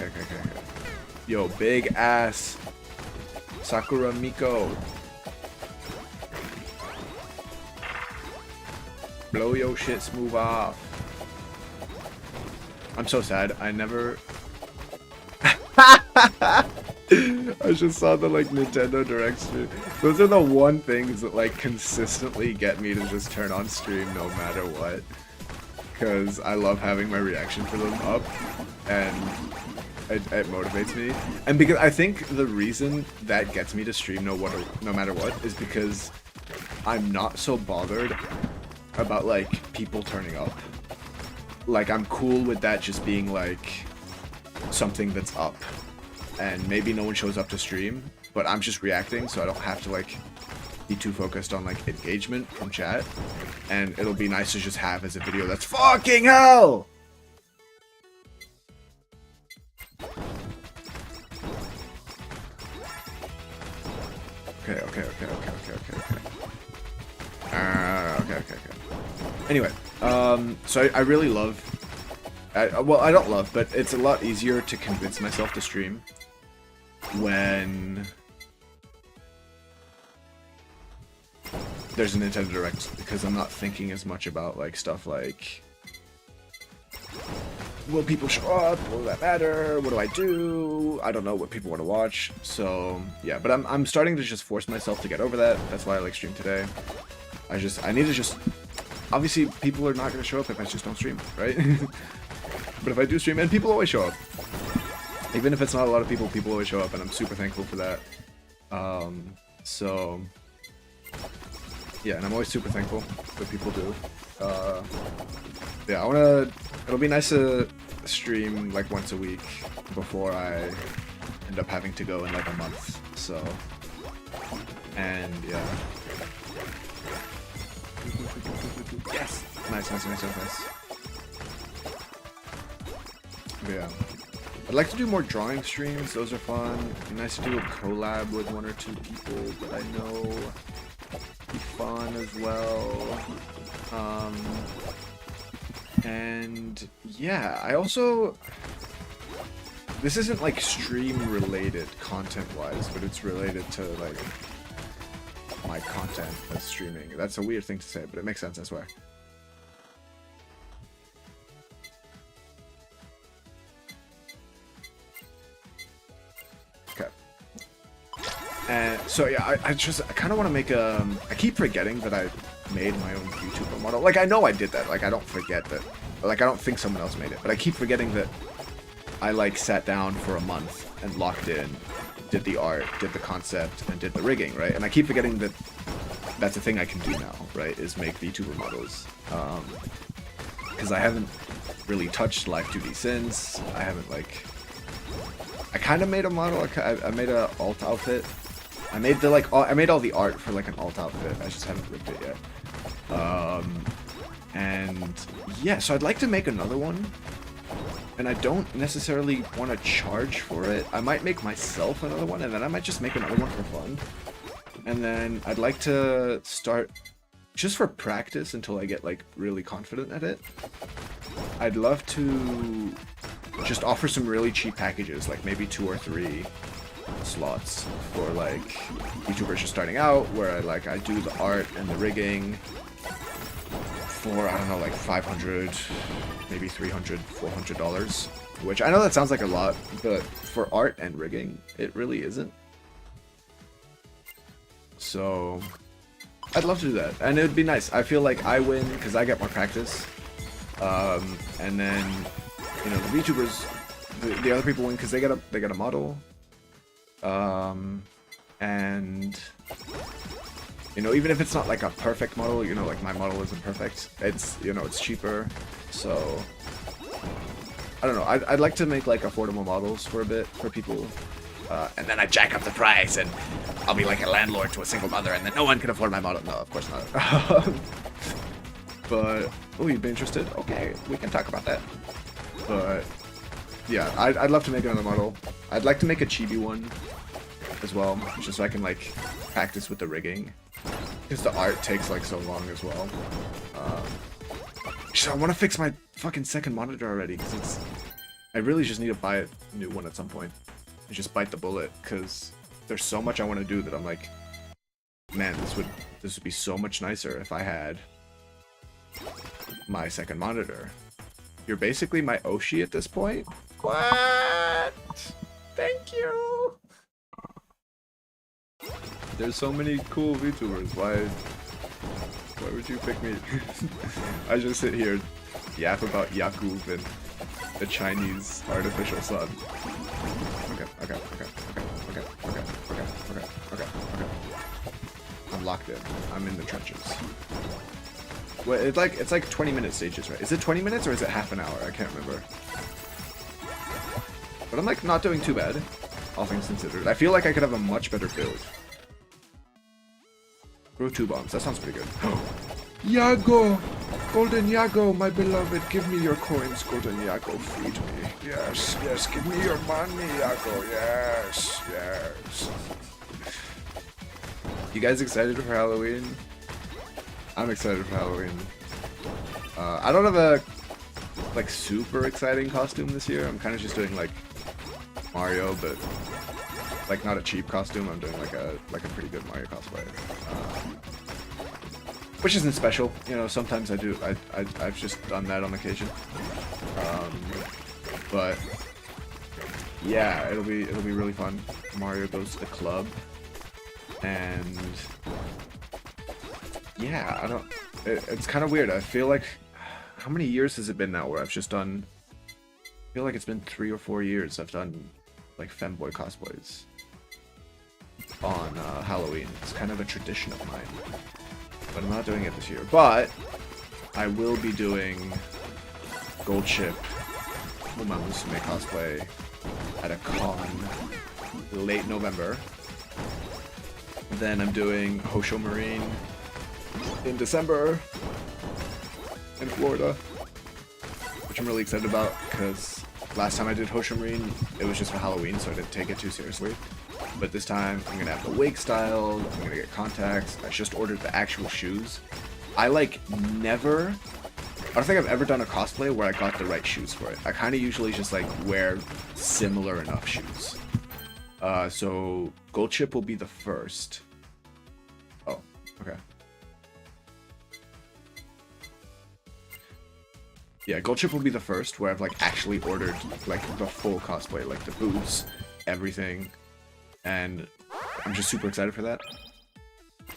Yo, big ass Sakura Miko. Blow your shit smooth off. I'm so sad. I never... I just saw the like Nintendo Direct stream. Those are the one things that like consistently get me to just turn on stream no matter what. Because I love having my reaction for them up. And it motivates me. And because I think the reason that gets me to stream no matter what is because I'm not so bothered about like people turning up. Like I'm cool with that just being like something that's up. And maybe no one shows up to stream, but I'm just reacting, so I don't have to like be too focused on like engagement from chat. And it'll be nice to just have as a video that's fucking hell! Okay. Okay. Anyway, so I really love... well, I don't love, but it's a lot easier to convince myself to stream when there's a Nintendo Direct, because I'm not thinking as much about like stuff like, will people show up? Will that matter? What do I do? I don't know what people want to watch. So yeah, but I'm starting to just force myself to get over that. That's why I like stream today. I need to just, obviously people are not going to show up if I just don't stream, right? But if I do stream, and people always show up. Even if it's not a lot of people, people always show up, and I'm super thankful for that. So yeah, and I'm always super thankful that people do. Yeah, it'll be nice to stream like once a week before I end up having to go in like a month. So, and yeah. Yes! Nice. Yeah. I'd like to do more drawing streams. Those are fun. It'd be nice to do a collab with 1 or 2 people that I know. Be fun as well. And yeah, I also, this isn't like stream related content wise, but it's related to like my content as streaming. That's a weird thing to say, but it makes sense, I swear. Okay. And so yeah, I kind of want to make a, I keep forgetting that I made my own YouTuber model. Like, I know I did that. Like, I don't forget that. Like, I don't think someone else made it. But I keep forgetting that I, like, sat down for a month and locked in, did the art, did the concept, and did the rigging, right? And I keep forgetting that that's a thing I can do now, right? Is make VTuber models. Because I haven't really touched Live 2D since. I haven't, like... I kind of made a model. I made a alt outfit. I made the I made all the art for like an alt outfit. I just haven't ripped it yet. And yeah, so I'd like to make another one. And I don't necessarily want to charge for it. I might make myself another one, and then I might just make another one for fun. And then I'd like to start just for practice until I get like really confident at it. I'd love to just offer some really cheap packages, like maybe 2 or 3 slots for like YouTubers just starting out, where I do the art and the rigging for, I don't know, like $500, maybe $300, $400, which I know that sounds like a lot, but for art and rigging, it really isn't. So I'd love to do that, and it would be nice. I feel like I win because I get more practice, and then, you know, the VTubers, the other people win because they get a model. And you know, even if it's not like a perfect model, you know, like my model isn't perfect, it's, you know, it's cheaper, so I don't know, I'd like to make like affordable models for a bit for people, and then I jack up the price and I'll be like a landlord to a single mother and then no one can afford my model. No, of course not. But oh, you'd be interested? Okay, we can talk about that. But yeah, I'd love to make another model. I'd like to make a chibi one as well, just so I can like practice with the rigging, because the art takes like so long as well. So I want to fix my fucking second monitor already, because I really just need to buy a new one at some point and just bite the bullet, because there's so much I want to do that I'm like, man, this would be so much nicer if I had my second monitor. You're basically my Oshi at this point. What? Thank you. There's so many cool VTubers. Why would you pick me? I just sit here, yap about Yakub and the Chinese artificial sun. Okay. I'm locked in. I'm in the trenches. Well, it's like 20-minute stages, right? Is it 20 minutes or is it half an hour? I can't remember. But I'm like not doing too bad, all things considered. I feel like I could have a much better build. Throw 2 bombs. That sounds pretty good. Yago! Golden Yago, my beloved, give me your coins, Golden Yago, feed me. Yes, yes, give me your money, Yago, yes, yes. You guys excited for Halloween? I'm excited for Halloween. I don't have a like super exciting costume this year. I'm kind of just doing like Mario, but like not a cheap costume. I'm doing like a pretty good Mario cosplay, which isn't special. You know, sometimes I do. I've just done that on occasion. But yeah, it'll be really fun. Mario goes to the club, and yeah, I don't. It's kind of weird. I feel like, how many years has it been now where I've just done? I feel like it's been 3 or 4 years I've done like femboy cosplays on Halloween. It's kind of a tradition of mine, but I'm not doing it this year. But I will be doing Gold Ship Uma Musume cosplay at a con late November. Then I'm doing Hosho Marine in December in Florida, which I'm really excited about because Last time I did Hoshimarine, it was just for Halloween, so I didn't take it too seriously. But this time, I'm gonna have the wake style, I'm gonna get contacts, I just ordered the actual shoes. I like never, I don't think I've ever done a cosplay where I got the right shoes for it. I kind of usually just like wear similar enough shoes. So Gold Chip will be the first. Oh, okay. Yeah, Gold Chip will be the first where I've like actually ordered like the full cosplay, like the boots, everything, and I'm just super excited for that.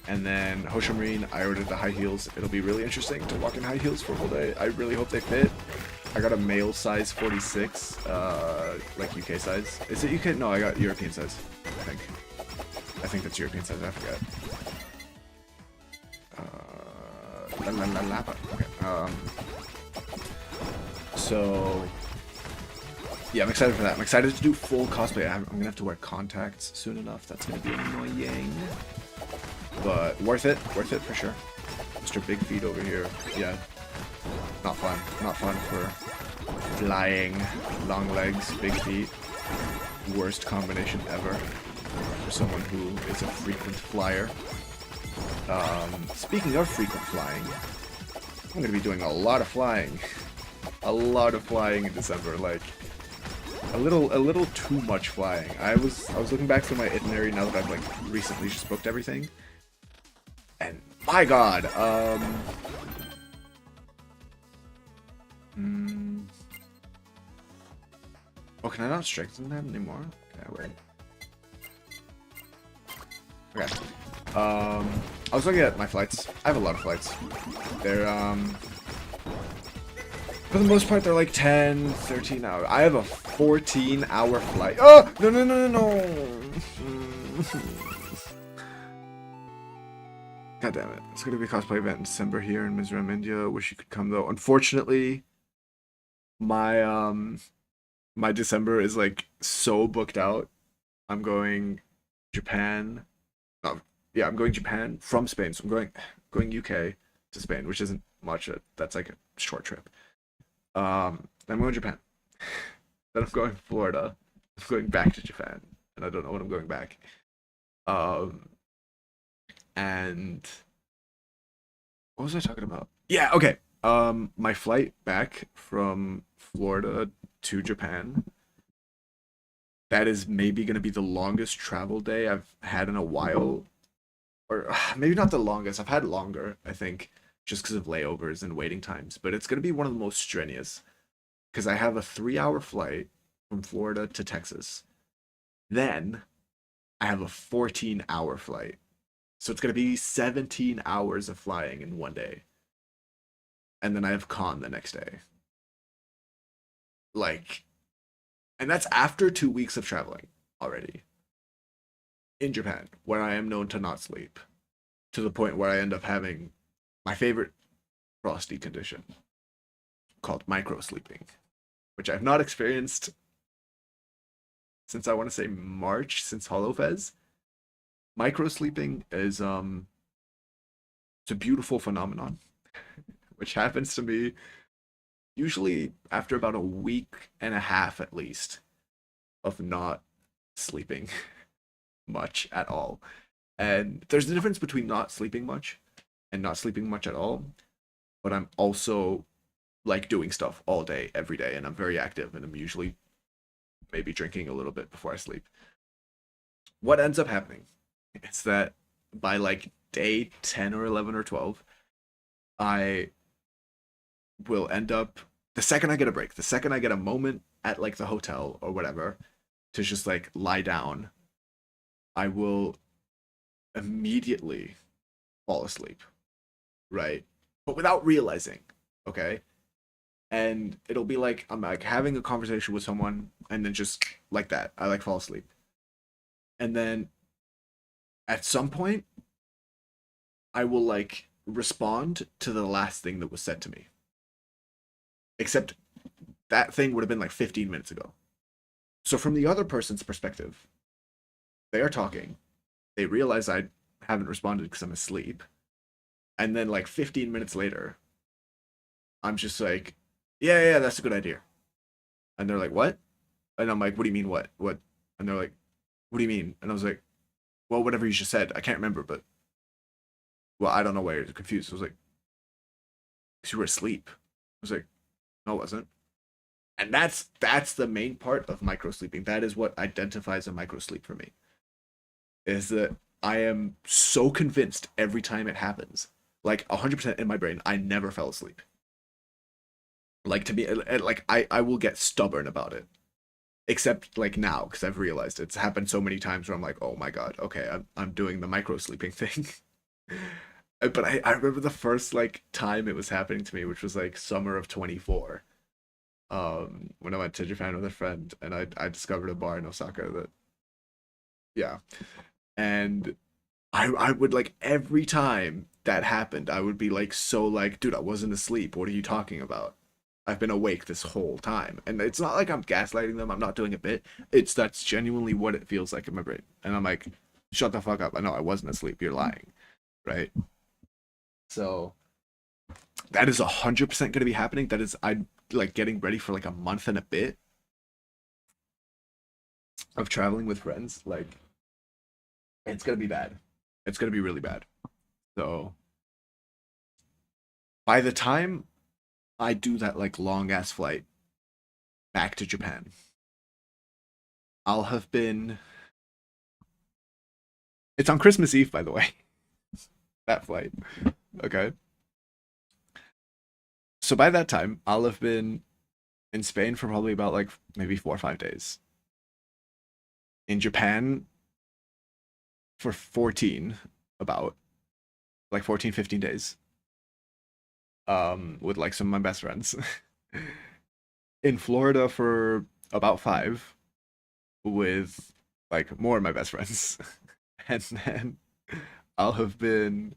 And then Hoshimarine, I ordered the high heels. It'll be really interesting to walk in high heels for a whole day. I really hope they fit. I got a male size 46, like UK size. Is it UK? No, I got European size, I think. I think that's European size, I forget. Okay, so, yeah, I'm excited for that. I'm excited to do full cosplay. I'm gonna have to wear contacts soon enough. That's gonna be annoying. But worth it for sure. Mr. Big Feet over here. Yeah, not fun. Not fun for flying, long legs, big feet. Worst combination ever for someone who is a frequent flyer. Speaking of frequent flying, I'm gonna be doing a lot of flying. A lot of flying in December, like a little too much flying. I was looking back through my itinerary now that I've like recently just booked everything, and my god, oh, can I not strengthen them anymore? Okay, wait. Okay. I was looking at my flights. I have a lot of flights. They're for the most part, they're like 10, 13 hours. I have a 14-hour flight. Oh! No, no, no, no, no! God damn it. It's going to be a cosplay event in December here in Mizoram, India. Wish you could come, though. Unfortunately, my my December is, like, so booked out. I'm going Japan. Oh, yeah, I'm going Japan from Spain. So I'm going UK to Spain, which isn't much. That's, like, a short trip. I'm going to Japan. Then I'm going to Florida. I'm going back to Japan. And I don't know when I'm going back. And what was I talking about? Yeah, okay. My flight back from Florida to Japan. That is maybe going to be the longest travel day I've had in a while. Or maybe not the longest. I've had longer, I think, just because of layovers and waiting times. But it's going to be one of the most strenuous. Because I have a 3-hour flight from Florida to Texas. Then I have a 14-hour flight. So it's going to be 17 hours of flying in one day. And then I have con the next day. Like, and that's after 2 weeks of traveling already. In Japan, where I am known to not sleep. To the point where I end up having my favorite frosty condition called micro sleeping, which I've not experienced since I want to say March, since HoloFest. Micro sleeping is it's a beautiful phenomenon, which happens to me usually after about a week and a half at least of not sleeping much at all. And there's a difference between not sleeping much and not sleeping much at all. But I'm also like doing stuff all day, every day, and I'm very active, and I'm usually maybe drinking a little bit before I sleep. What ends up happening is that by like day 10 or 11 or 12, I will end up, the second I get a break, the second I get a moment at like the hotel or whatever to just like lie down, I will immediately fall asleep, right? But without realizing, okay? And it'll be like I'm like having a conversation with someone, and then just like that, I like fall asleep. And then at some point, I will like respond to the last thing that was said to me. Except that thing would have been like 15 minutes ago. So from the other person's perspective, they are talking. They realize I haven't responded because I'm asleep. And then like 15 minutes later, I'm just like, yeah, that's a good idea. And they're like, what? And I'm like, what do you mean, what? What? And they're like, what do you mean? And I was like, well, whatever you just said. I can't remember, but, well, I don't know why you're confused. I was like, because you were asleep. I was like, no, I wasn't. And that's the main part of micro sleeping. That is what identifies a micro sleep for me. Is that I am so convinced every time it happens, like 100% in my brain, I never fell asleep. Like to me, like I will get stubborn about it. Except like now, because I've realized it's happened so many times where I'm like, oh my god, okay, I'm doing the micro sleeping thing. But I remember the first like time it was happening to me, which was like summer of 24. When I went to Japan with a friend, and I discovered a bar in Osaka that, yeah, and I would like every time that happened, I would be like so like, dude, I wasn't asleep. What are you talking about? I've been awake this whole time. And it's not like I'm gaslighting them. I'm not doing a bit. It's that's genuinely what it feels like in my brain. And I'm like, shut the fuck up. I know I wasn't asleep. You're lying. Right? So that is 100% going to be happening. That is, I like getting ready for like a month and a bit of traveling with friends. Like, it's going to be bad. It's going to be really bad. So by the time I do that like long ass flight back to Japan, I'll have been. It's on Christmas Eve, by the way. That flight. Okay. So by that time, I'll have been in Spain for probably about like maybe 4 or 5 days. In Japan for 14, about like 14, 15 days. With like some of my best friends. In Florida for about 5 with like more of my best friends. And then I'll have been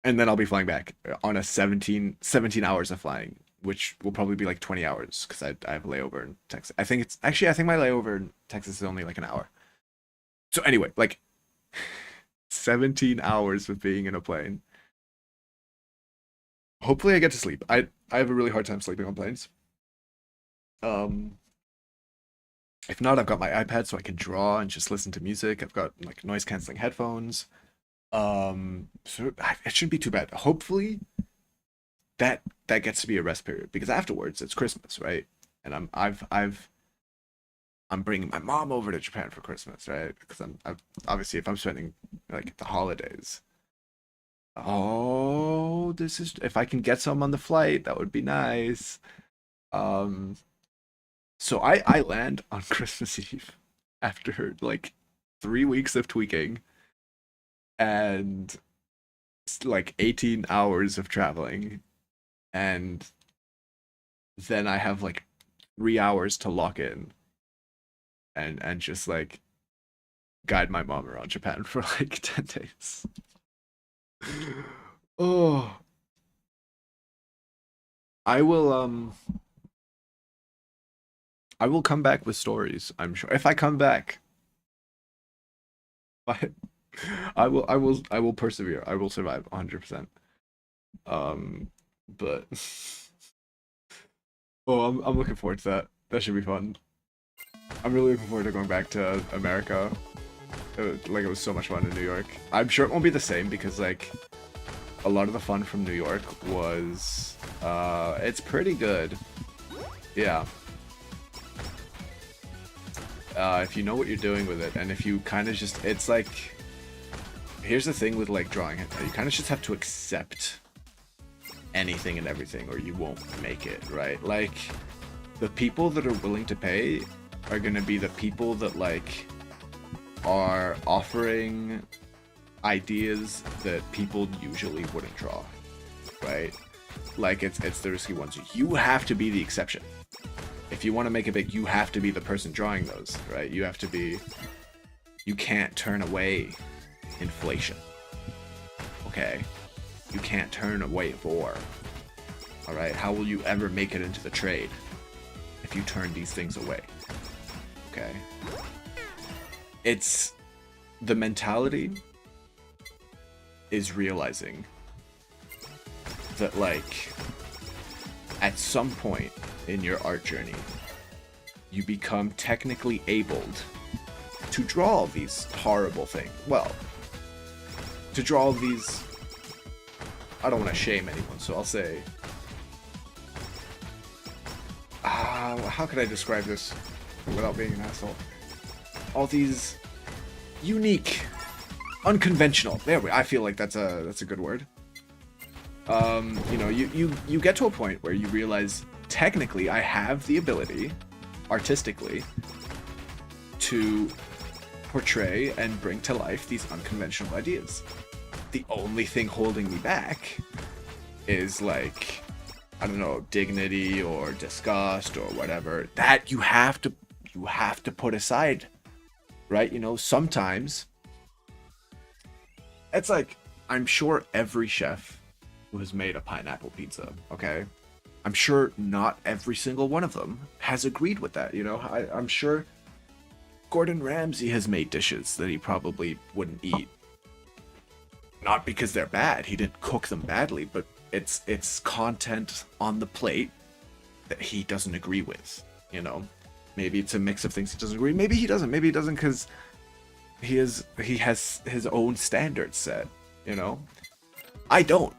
and then I'll be flying back on a 17 hours of flying, which will probably be like 20 hours because I have a layover in Texas. I think my layover in Texas is only like an hour. So anyway, like 17 hours of being in a plane. Hopefully I get to sleep. I have a really hard time sleeping on planes. Um if not, I've got my iPad so I can draw and just listen to music. I've got like noise canceling headphones. So it shouldn't be too bad. Hopefully that gets to be a rest period because afterwards it's Christmas, right? And I'm bringing my mom over to Japan for Christmas, right? Because I'm obviously if I'm spending like the holidays. Oh, this is if I can get some on the flight, that would be nice. Um, so I land on Christmas Eve after like 3 weeks of tweaking and like 18 hours of traveling, and then I have like 3 hours to lock in and just like guide my mom around Japan for like 10 days. Oh, I will I will come back with stories, I'm sure. If I come back, I I will persevere. I will survive 100%. Um but oh, I'm looking forward to that. That should be fun. I'm really looking forward to going back to America. Like it was so much fun in New York. I'm sure it won't be the same because like a lot of the fun from New York was it's pretty good. Yeah. If you know what you're doing with it and if you kind of just it's like here's the thing with like drawing it. You kind of just have to accept anything and everything or you won't make it, right? Like the people that are willing to pay are going to be the people that like are offering ideas that people usually wouldn't draw, right? Like it's the risky ones. You have to be the exception. If you want to make it big, you have to be the person drawing those, right? You have to be. You can't turn away inflation. Okay, you can't turn away war. All right, how will you ever make it into the trade if you turn these things away? Okay, it's the mentality is realizing that like at some point in your art journey you become technically abled to draw these horrible things. Well, to draw these... I don't want to shame anyone, so I'll say... how could I describe this without being an asshole? All these unique, unconventional. There we. I feel like that's a good word. You know, you get to a point where you realize technically I have the ability, artistically, to portray and bring to life these unconventional ideas. The only thing holding me back is like, I don't know, dignity or disgust or whatever that you have to put aside, right? You know, sometimes it's like, I'm sure every chef who has made a pineapple pizza, okay, I'm sure not every single one of them has agreed with that. You know, I'm sure Gordon Ramsay has made dishes that he probably wouldn't eat, not because they're bad, he didn't cook them badly, but it's content on the plate that he doesn't agree with, you know. Maybe it's a mix of things he doesn't agree. Maybe he doesn't because he has his own standards set, you know. I don't.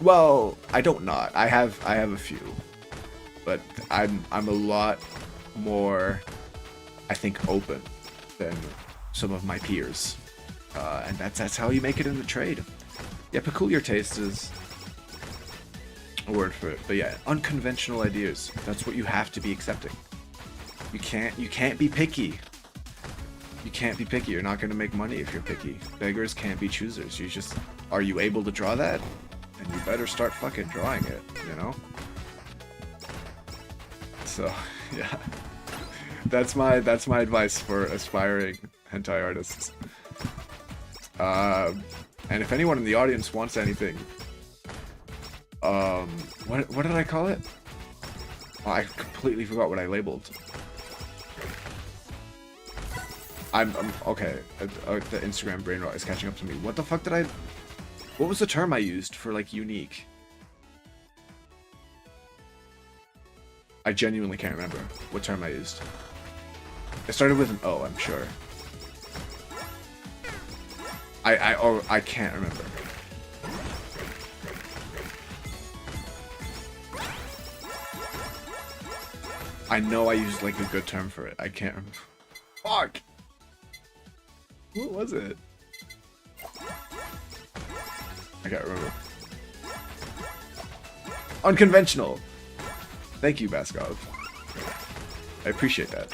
Well, I don't not. I have a few, but I'm a lot more, I think, open than some of my peers, and that's how you make it in the trade. Yeah, peculiar taste is a word for it, but yeah, unconventional ideas. That's what you have to be accepting. You can't be picky. You can't be picky. You're not going to make money if you're picky. Beggars can't be choosers. You just, are you able to draw that? And you better start fucking drawing it, you know? So, yeah. That's my advice for aspiring hentai artists. And if anyone in the audience wants anything, what did I call it? Oh, I completely forgot what I labeled. I'm okay. The Instagram brain rot is catching up to me. What the fuck did I? What was the term I used for like unique? I genuinely can't remember what term I used. It started with an O, I'm sure. I can't remember. I know I used like a good term for it. I can't remember. Fuck! What was it? I can't remember. Unconventional! Thank you, Baskov. I appreciate that.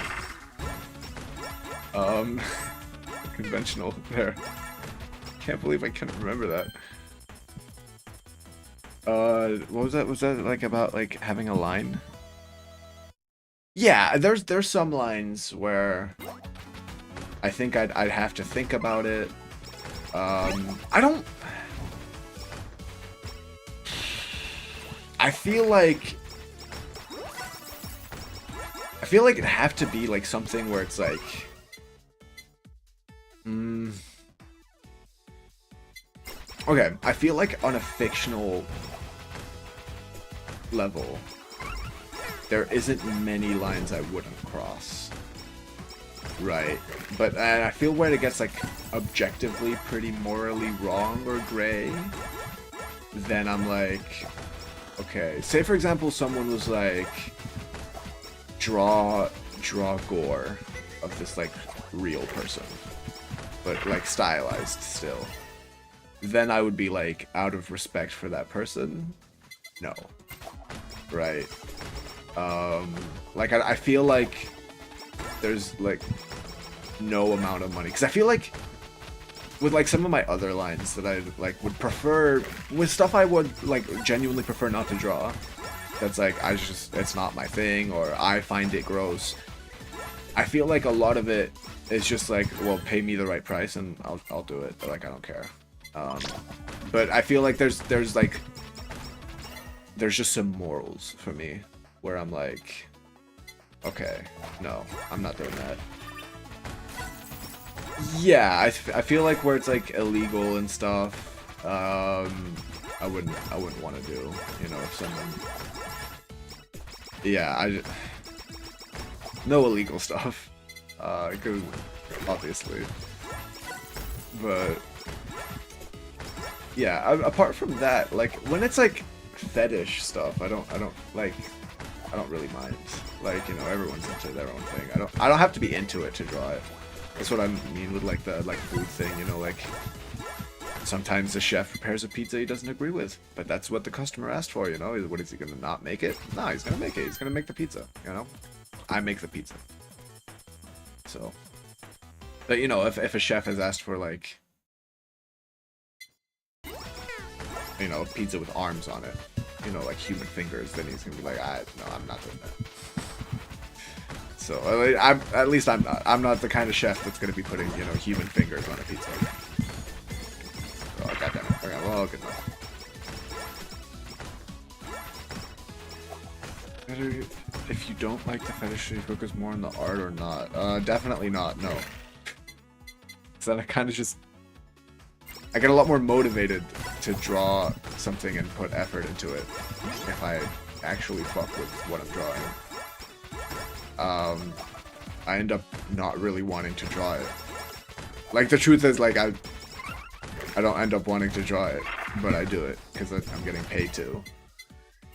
Conventional there. Can't believe I couldn't remember that. What was that? Was that like about like having a line? Yeah, there's some lines where I think I'd have to think about it. I feel like it'd have to be like something where it's like okay, I feel like on a fictional level there isn't many lines I wouldn't cross. Right. But I feel where it gets like objectively pretty morally wrong or gray, then I'm like, okay. Say for example someone was like draw gore of this like real person, but like stylized still. Then I would be like, out of respect for that person, no. Right. Like I feel like there's like no amount of money, because I feel like with like some of my other lines that I like would prefer, with stuff I would like genuinely prefer not to draw, that's like it's not my thing, or I find it gross. I feel like a lot of it is just like, well, pay me the right price and I'll do it, but like I don't care. But I feel like there's just some morals for me where I'm like, okay, no, I'm not doing that. Yeah, I feel like where it's like illegal and stuff, I wouldn't want to do, you know, if someone, yeah, No illegal stuff. 'Cause obviously. But yeah, apart from that, like when it's like fetish stuff, I don't really mind. Like, you know, everyone's into their own thing. I don't have to be into it to draw it. That's what I mean with like the food thing, you know, like sometimes the chef prepares a pizza he doesn't agree with, but that's what the customer asked for, you know? What is he gonna not make it? No, he's gonna make it. He's gonna make the pizza, you know? I make the pizza. So, but you know, if a chef has asked for like, you know, pizza with arms on it, you know, like human fingers, then he's gonna be like, no, I'm not doing that. So at least I'm not. I'm not the kind of chef that's gonna be putting, you know, human fingers on a pizza. Oh, goddammit. Okay, well, good enough. If you don't like the fetish, should you focus more on the art or not? Definitely not, no. So then I kind of just... I get a lot more motivated to draw something and put effort into it if I actually fuck with what I'm drawing. I end up not really wanting to draw it. Like, the truth is, like, I don't end up wanting to draw it, but I do it because I'm getting paid to.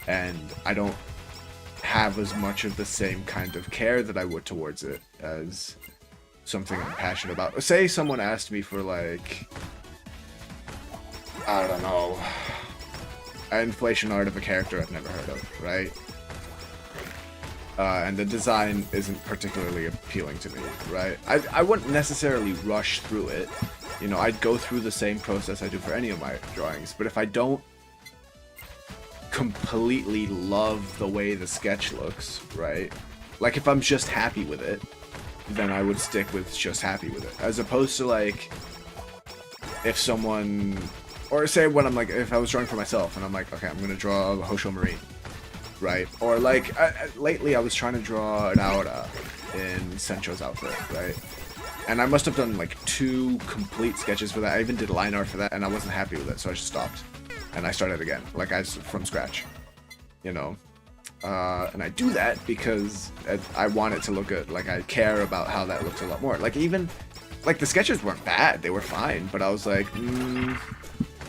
And I don't have as much of the same kind of care that I would towards it as something I'm passionate about. Say someone asked me for, like, I don't know, an inflation art of a character I've never heard of, right? And the design isn't particularly appealing to me, right? I wouldn't necessarily rush through it. You know, I'd go through the same process I do for any of my drawings, but if I don't completely love the way the sketch looks, right? Like, if I'm just happy with it, then I would stick with just happy with it. As opposed to, like, if someone... Or say when I'm, like, if I was drawing for myself, and I'm like, okay, I'm gonna draw a Hosho Marine, right? Or, like, lately I was trying to draw an Aura in Sencho's outfit, right? And I must have done, like, 2 complete sketches for that. I even did line art for that, and I wasn't happy with it, so I just stopped. And I started again, like, from scratch, you know? And I do that because I want it to look good. Like, I care about how that looks a lot more. Like, even, like, the sketches weren't bad. They were fine, but I was like,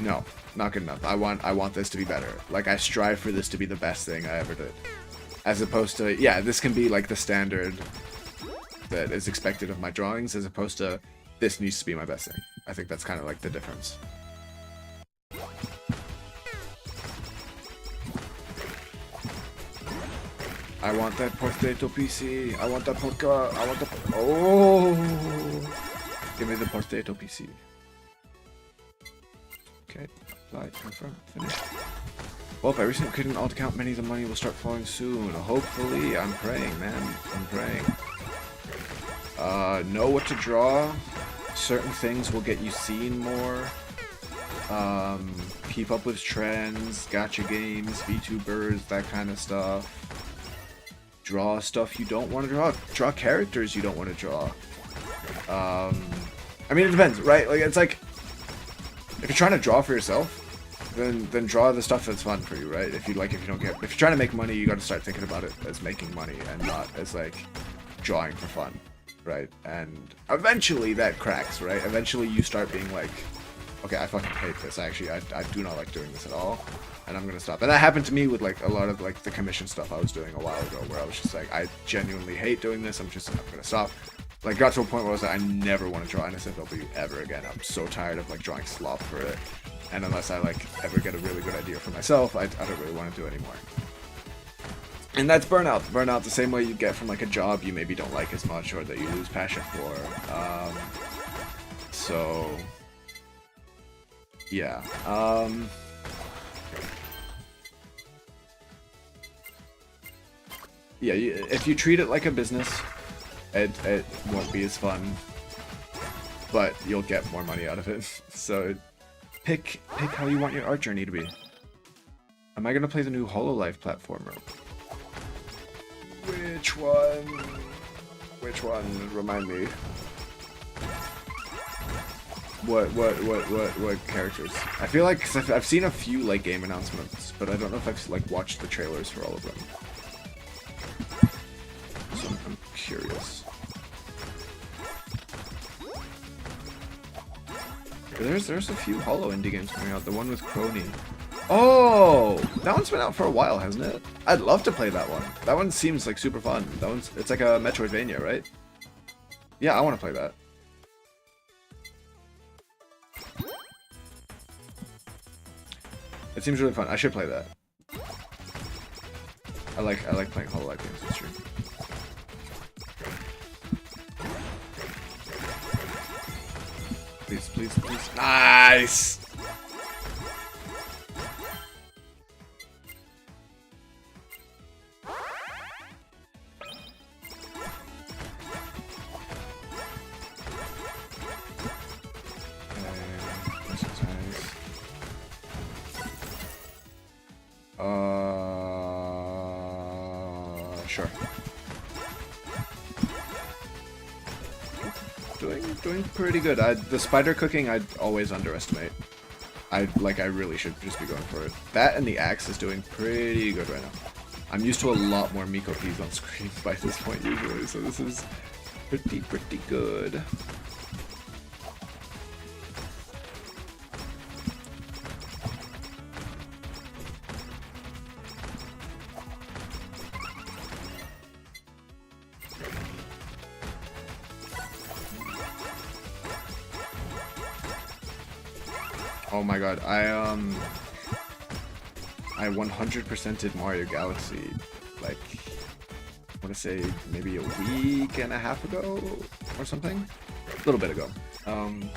no, not good enough. I want this to be better. Like, I strive for this to be the best thing I ever did. As opposed to, yeah, this can be, like, the standard that is expected of my drawings, as opposed to, this needs to be my best thing. I think that's kind of, like, the difference. I want that Portaito PC. I want that Porca. I want the... Oh! Give me the Portaito PC. Okay. Apply. Confirm. Finish. Well, if I recently couldn't alt account, many of the money will start flowing soon. Hopefully. I'm praying, man. I'm praying. Know what to draw. Certain things will get you seen more. Keep up with trends, gacha games, VTubers, that kind of stuff. Draw stuff you don't want to draw. Draw characters you don't want to draw. I mean, it depends, right? Like, it's like, if you're trying to draw for yourself, then draw the stuff that's fun for you, right? If you're trying to make money, you got to start thinking about it as making money and not as like drawing for fun, right? And eventually that cracks, right? Eventually you start being like, okay, I fucking hate this. Actually, I do not like doing this at all. And I'm gonna stop. And that happened to me with like a lot of like the commission stuff I was doing a while ago, where I was just like, I genuinely hate doing this. I'm gonna stop. Like, got to a point where I was like, I never want to draw NSFW ever again. I'm so tired of like drawing slop for it. And unless I like ever get a really good idea for myself, I don't really want to do it anymore. And that's burnout. Burnout the same way you get from like a job you maybe don't like as much or that you lose passion for. So yeah. Yeah, if you treat it like a business, it won't be as fun, but you'll get more money out of it. So pick how you want your art journey to be. Am I gonna play the new HoloLive platformer? Which one? Which one? Remind me. What characters? I feel like, 'cause I've seen a few like game announcements, but I don't know if I've like watched the trailers for all of them. So I'm curious. There's a few Hollow indie games coming out. The one with Crony. Oh, that one's been out for a while, hasn't it? I'd love to play that one. That one seems like super fun. It's like a Metroidvania, right? Yeah, I want to play that. It seems really fun. I should play that. I like playing Hollow Knight games. That's true. Please, please, please. Nice! Sure. Doing pretty good. The spider cooking I'd always underestimate. I really should just be going for it. That and the axe is doing pretty good right now. I'm used to a lot more Miko P's on screen by this point usually, so this is pretty good. Oh my god, I 100%ed Mario Galaxy, like, I want to say maybe a week and a half ago or something? A little bit ago. One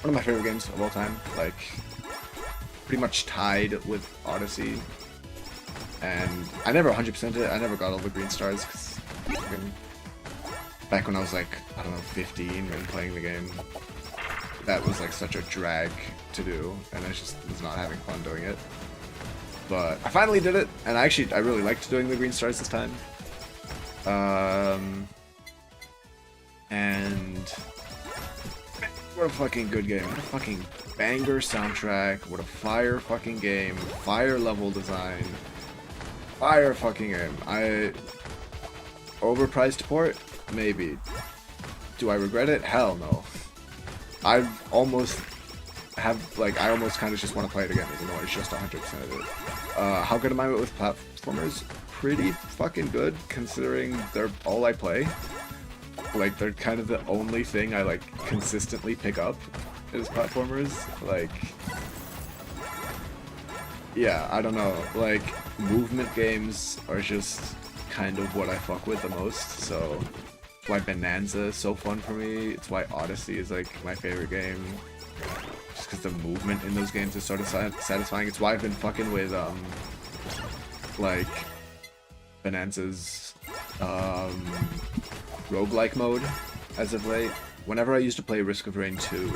of my favorite games of all time, like, pretty much tied with Odyssey. And I never 100%ed it, I never got all the green stars, because back when I was like, I don't know, 15 and playing the game, that was like such a drag to do, and I just was not having fun doing it. But I finally did it, and I really liked doing the green stars this time. And what a fucking good game. What a fucking banger soundtrack. What a fire fucking game. Fire level design. Fire fucking game. Overpriced port? Maybe. Do I regret it? Hell no. I almost kind of just want to play it again, even though I just 100% of it. How good am I with platformers? Pretty fucking good, considering they're all I play. Like, they're kind of the only thing I, like, consistently pick up is platformers. Like, yeah, I don't know. Like, movement games are just kind of what I fuck with the most, so it's why Bonanza is so fun for me. It's why Odyssey is like my favorite game. Just because the movement in those games is sort of satisfying. It's why I've been fucking with like Bonanza's roguelike mode as of late. Whenever I used to play Risk of Rain 2,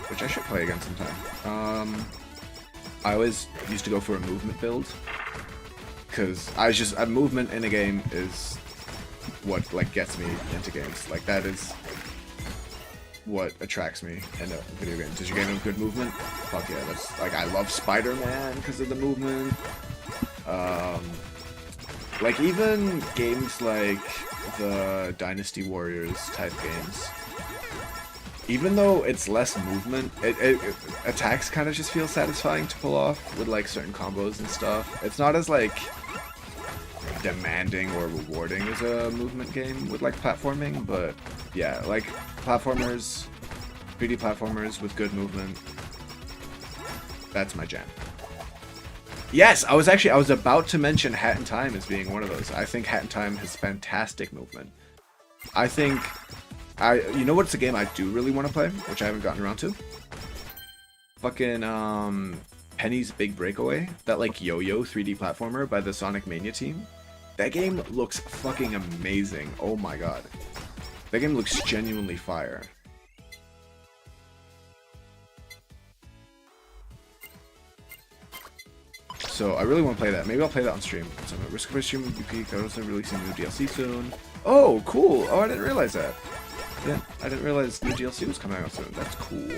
which I should play again sometime, I always used to go for a movement build. Because a movement in a game is what, like, gets me into games. Like, that is what attracts me in a video game. Does your game have good movement? Fuck yeah, that's, like, I love Spider-Man because of the movement. Like, even games like the Dynasty Warriors type games, even though it's less movement, attacks kind of just feel satisfying to pull off with, like, certain combos and stuff. It's not as, like, demanding or rewarding as a movement game with, like, platforming, but yeah, like, platformers, 3D platformers with good movement, that's my jam. Yes, I was about to mention Hat in Time as being one of those. I think Hat in Time has fantastic movement. I think, you know what's a game I do really want to play, which I haven't gotten around to? Fucking, Penny's Big Breakaway, that, like, yo-yo 3D platformer by the Sonic Mania team. That game looks fucking amazing. Oh my god. That game looks genuinely fire. So I really want to play that. Maybe I'll play that on stream. So Risk of Rain stream would be peak. I'm also releasing new DLC soon. Oh, cool. Oh, I didn't realize that. I didn't realize new DLC was coming out soon. That's cool.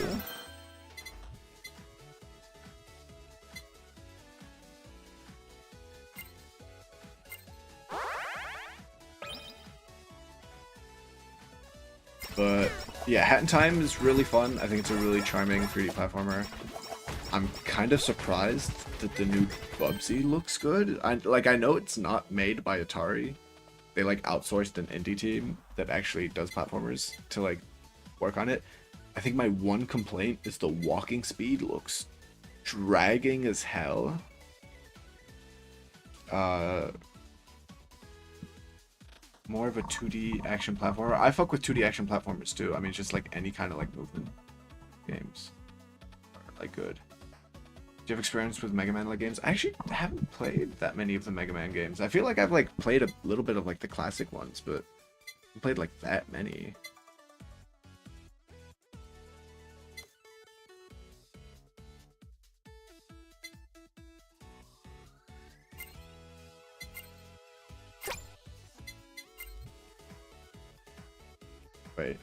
But yeah, Hat in Time is really fun. I think it's a really charming 3D platformer. I'm kind of surprised that the new Bubsy looks good. I know it's not made by Atari. They like outsourced an indie team that actually does platformers to like work on it. I think my one complaint is the walking speed looks dragging as hell. More of a 2D action platformer. I fuck with 2D action platformers too. I mean, just like any kind of like movement games are like good. Do you have experience with Mega Man like games? I actually haven't played that many of the Mega Man games. I feel like I've like played a little bit of like the classic ones, but I haven't played like that many. Wait.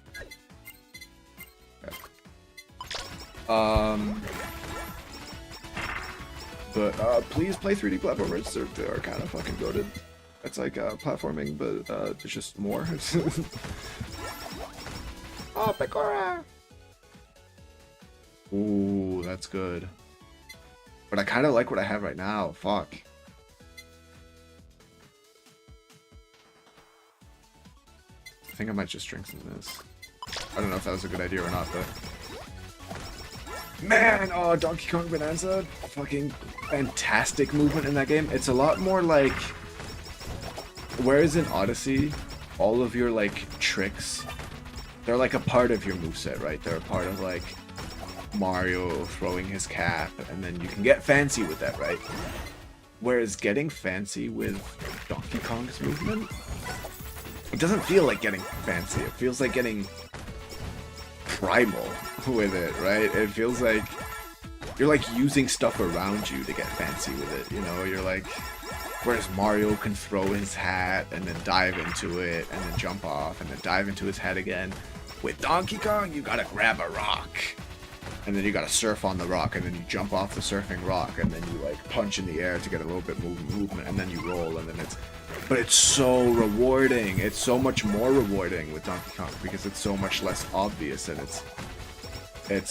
Okay. But please play 3D platformers. They are kind of fucking goated. It's like platforming, but it's just more. Oh, Pecora! Ooh, that's good. But I kind of like what I have right now. Fuck. I think I might just drink some of this. I don't know if that was a good idea or not, but... Man, oh, Donkey Kong Bonanza, fucking fantastic movement in that game. It's a lot more like... Whereas in Odyssey, all of your, like, tricks, they're like a part of your moveset, right? They're a part of, like, Mario throwing his cap, and then you can get fancy with that, right? Whereas getting fancy with Donkey Kong's movement, it doesn't feel like getting fancy. It feels like getting primal with it, right? It feels like you're like using stuff around you to get fancy with it, you know? You're like, whereas Mario can throw his hat and then dive into it and then jump off and then dive into his hat again. With Donkey Kong, you gotta grab a rock and then you gotta surf on the rock and then you jump off the surfing rock and then you like punch in the air to get a little bit movement and then you roll and then but it's so rewarding. It's so much more rewarding with Donkey Kong because it's so much less obvious and it's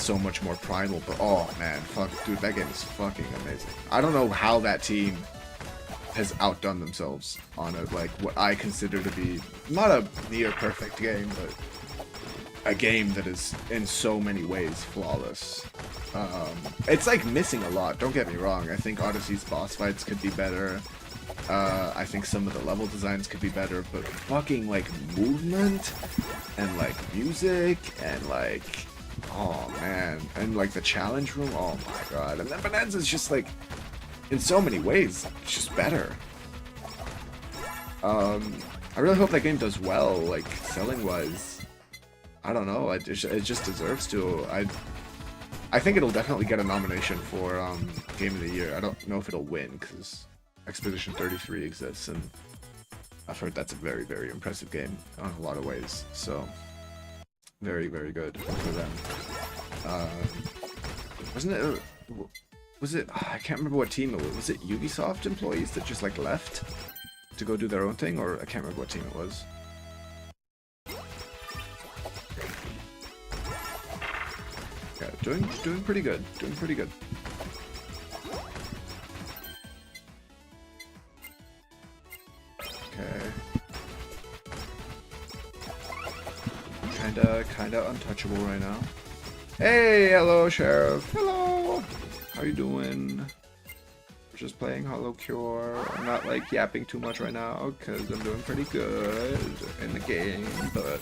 so much more primal. But oh man, fuck, dude, that game is fucking amazing. I don't know how that team has outdone themselves on a like what I consider to be not a near perfect game, but a game that is in so many ways flawless. It's like missing a lot. Don't get me wrong. I think Odyssey's boss fights could be better. I think some of the level designs could be better, but fucking like movement and like music and like, oh man, and like the challenge room, oh my god. And then Bonanza's just like, in so many ways, it's just better. I really hope that game does well, like selling wise. I don't know, it just deserves to. I think it'll definitely get a nomination for Game of the Year. I don't know if it'll win because Expedition 33 exists, and I've heard that's a very, very impressive game in a lot of ways. So, very, very good for them. Wasn't it? Was it? I can't remember what team it was. Was it Ubisoft employees that just like left to go do their own thing, or I can't remember what team it was. Yeah, doing pretty good. Doing pretty good. Kinda untouchable right now. Hey, hello, Sheriff. Hello. How you doing? Just playing Hollow Cure. I'm not like yapping too much right now because I'm doing pretty good in the game, but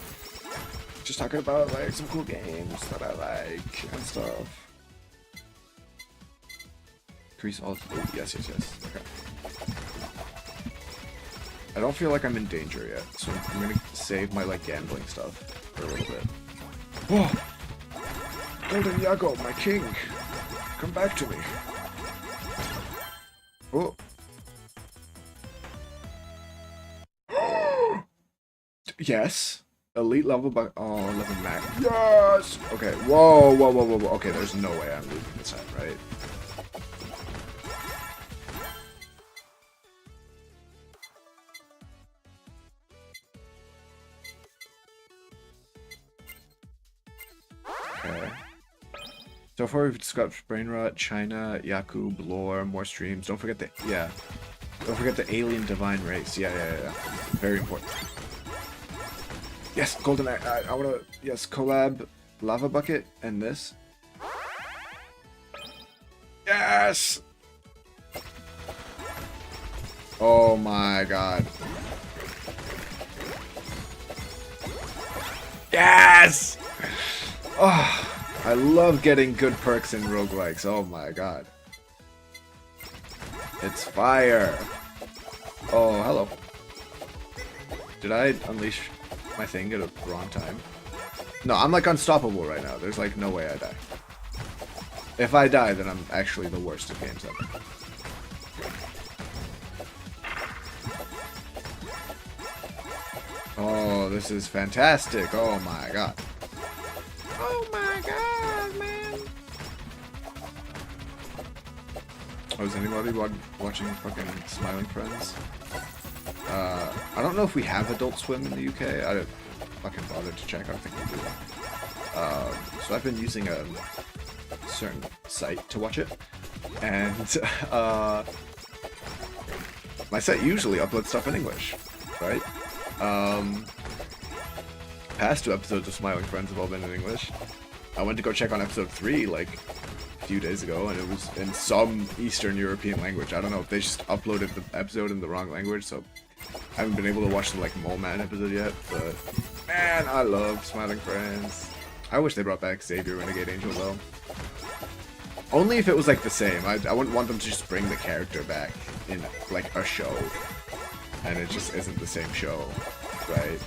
just talking about like some cool games that I like and stuff. Increase all. Oh, yes. Okay. I don't feel like I'm in danger yet, so I'm gonna save my like gambling stuff for a little bit. Whoa! Golden Yago, my king! Come back to me! Oh! Yes! Elite level by... Oh, 11 max. Yes! Okay, whoa. Okay, there's no way I'm losing this time, right? So far we've discussed Brain Rot, China, Yakub, lore, more streams. Don't forget the Don't forget the alien divine race. Yeah. Very important. Yes, golden. I wanna. Yes, collab, lava bucket, and this. Yes. Oh my god. Yes. Oh. I love getting good perks in roguelikes. Oh my god. It's fire. Oh, hello. Did I unleash my thing at a wrong time? No, I'm like unstoppable right now. There's like no way I die. If I die, then I'm actually the worst at games ever. Oh, this is fantastic. Oh my god. Oh my god, man. Oh, is anybody watching fucking Smiling Friends? I don't know if we have Adult Swim in the UK. I didn't fucking bother to check. I don't think we do. So I've been using a certain site to watch it. And, my site usually uploads stuff in English, right? Past 2 episodes of Smiling Friends have all been in English. I went to go check on episode 3 like a few days ago, and it was in some Eastern European language. I don't know if they just uploaded the episode in the wrong language, so I haven't been able to watch the like Mole Man episode yet. But man, I love Smiling Friends. I wish they brought back Xavier Renegade Angel though. Only if it was like the same. I wouldn't want them to just bring the character back in like a show, and it just isn't the same show, right?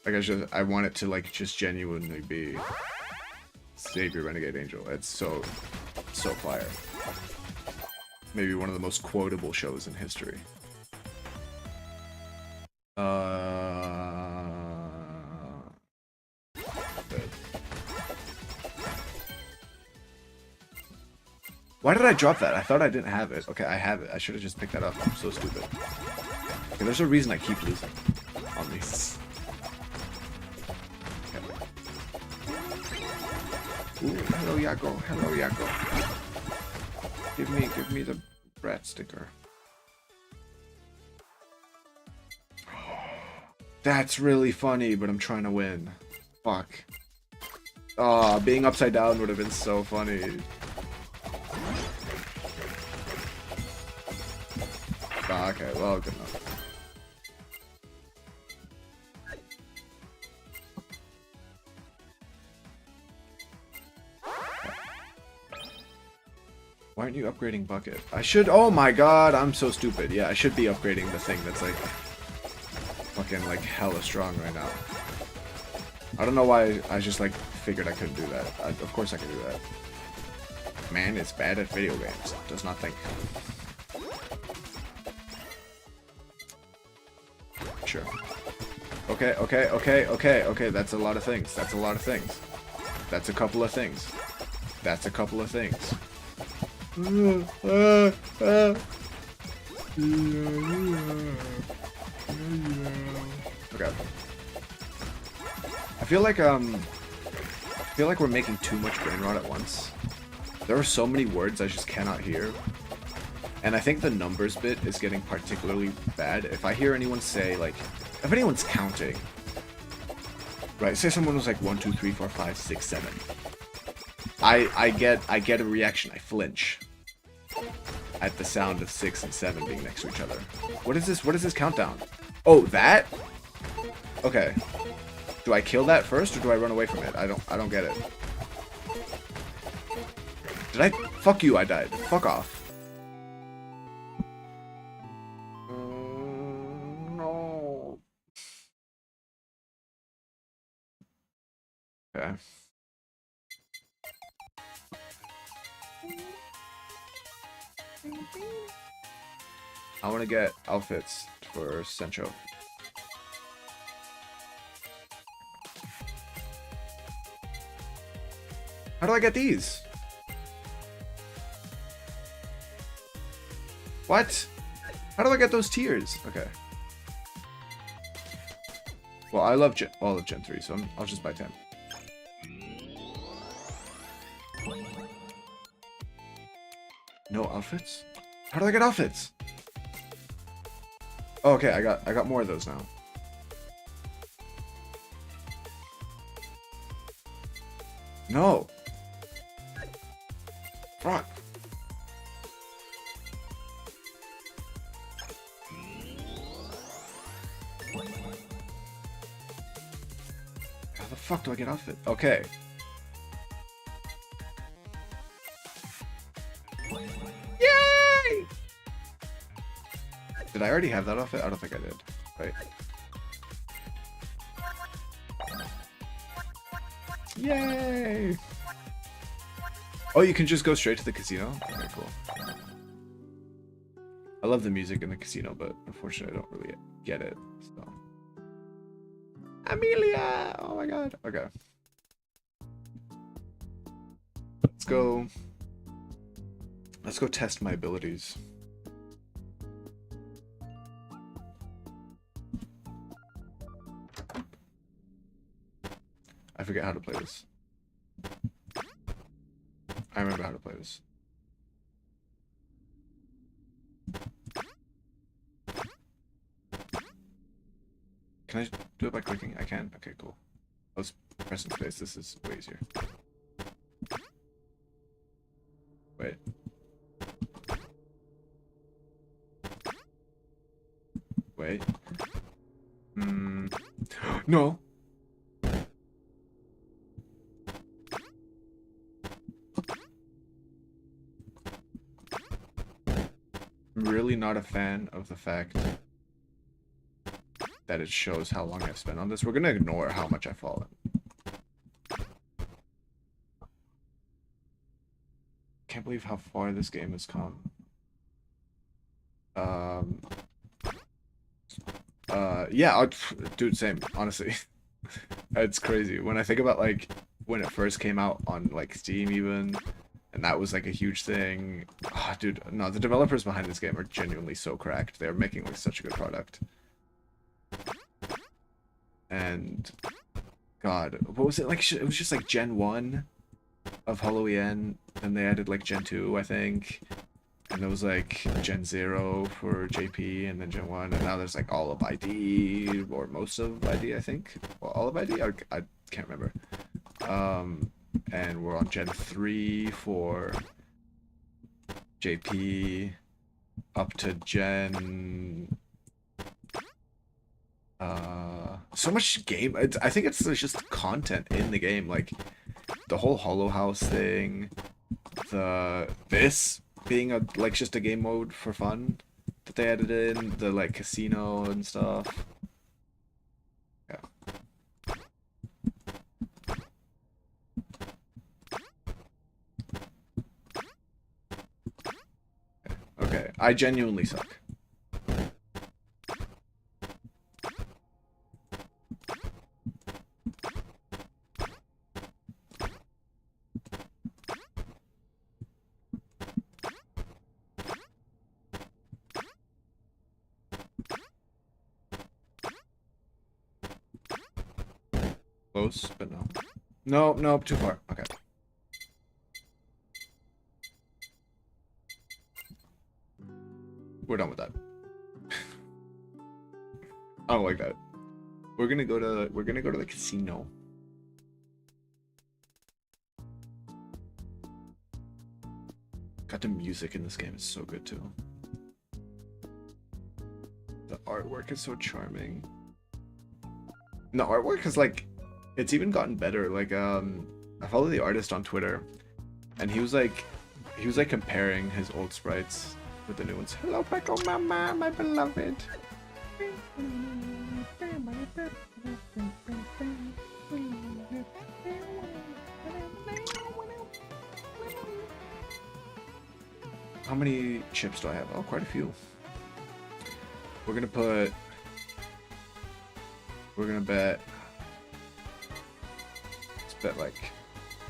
Like I want it to like just genuinely be Xavier Renegade Angel. It's so fire. Maybe one of the most quotable shows in history. Why did I drop that? I thought I didn't have it. Okay, I have it. I should have just picked that up. I'm so stupid. Okay, there's a reason I keep losing on these. Ooh, hello Yago. Hello Yago. Give me the brat sticker. That's really funny, but I'm trying to win. Fuck. Oh, being upside down would have been so funny. Oh, okay, well, good enough. Why aren't you upgrading Bucket? I should- oh my god, I'm so stupid. Yeah, I should be upgrading the thing that's like fucking like hella strong right now. I don't know why I just like figured I couldn't do that. Of course I can do that. Man is bad at video games. Does not think. Sure. Okay. That's a lot of things. That's a lot of things. That's a couple of things. That's a couple of things. Okay. I feel like we're making too much brain rot at once. There are so many words I just cannot hear. And I think the numbers bit is getting particularly bad. If I hear anyone say, like, if anyone's counting, right, say someone was like 1, 2, 3, 4, 5, 6, 7. I get a reaction, I flinch at the sound of 6 and 7 being next to each other. What is this? What is this countdown? Oh, that? Okay. Do I kill that first or do I run away from it? I don't get it. Did I? Fuck you, I died. Fuck off. No. Okay. I want to get outfits for Sencho. How do I get these? What? How do I get those tiers? Okay. Well, I love all of Gen 3, so I'll just buy 10. No outfits? How do I get outfits? Oh, okay, I got more of those now. No. Fuck. How the fuck do I get outfit? Okay. Yay! Did I already have that outfit? I don't think I did. Right. Yay! Oh, you can just go straight to the casino? Okay, cool. I love the music in the casino, but unfortunately I don't really get it, so. Amelia! Oh my god. Okay. Let's go test my abilities. I forget how to play this. I remember how to play this. Can I do it by clicking? I can? Okay, cool. I was pressing space. This is way easier. Wait. Wait. No! I'm really not a fan of the fact that it shows how long I've spent on this. We're gonna ignore how much I've fallen. Can't believe how far this game has come. Yeah, dude, same, honestly. It's crazy. When I think about, like, when it first came out on, like, Steam even, and that was, like, a huge thing. Oh, dude, no, the developers behind this game are genuinely so cracked. They're making, like, such a good product. And, God, what was it, like, it was just, like, Gen 1 of Hollow EN, and they added, like, Gen 2, I think. And there was like Gen 0 for JP, and then Gen 1, and now there's like all of ID, or most of ID, I think. Well, all of ID? I can't remember. And we're on Gen 3 for JP, up to Gen... so much game. I think it's just content in the game, like the whole Hollow House thing, this being like just a game mode for fun that they added in, the like casino and stuff. Yeah. Okay, I genuinely suck. Close, but no. No, no, too far. Okay. We're done with that. I don't like that. We're gonna go to the casino. God, the music in this game is so good too. The artwork is so charming. The artwork is like, it's even gotten better. Like, I follow the artist on Twitter, and he was like comparing his old sprites with the new ones. Hello, Pickle Mama, my beloved. How many chips do I have? Oh, quite a few. We're gonna bet. Let's bet like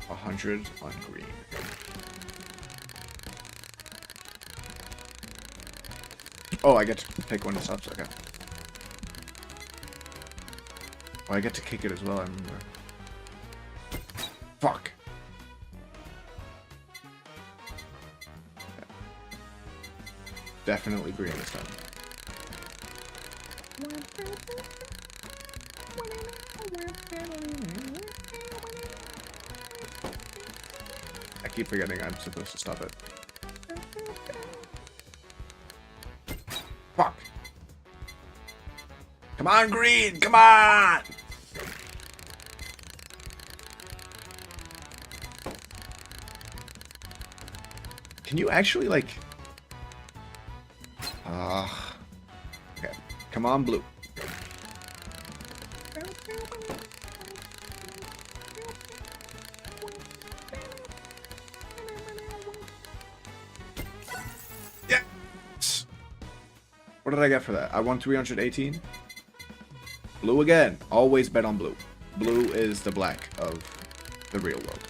100 on green. Oh, I get to pick when it stops. Okay. Oh, I get to kick it as well. I remember. Fuck. definitely green this time. I keep forgetting I'm supposed to stop it. Fuck! Come on, green! Come on! Can you actually, like... okay. Come on, blue. Yes! What did I get for that? I won 318? Blue again. Always bet on blue. Blue is the black of the real world.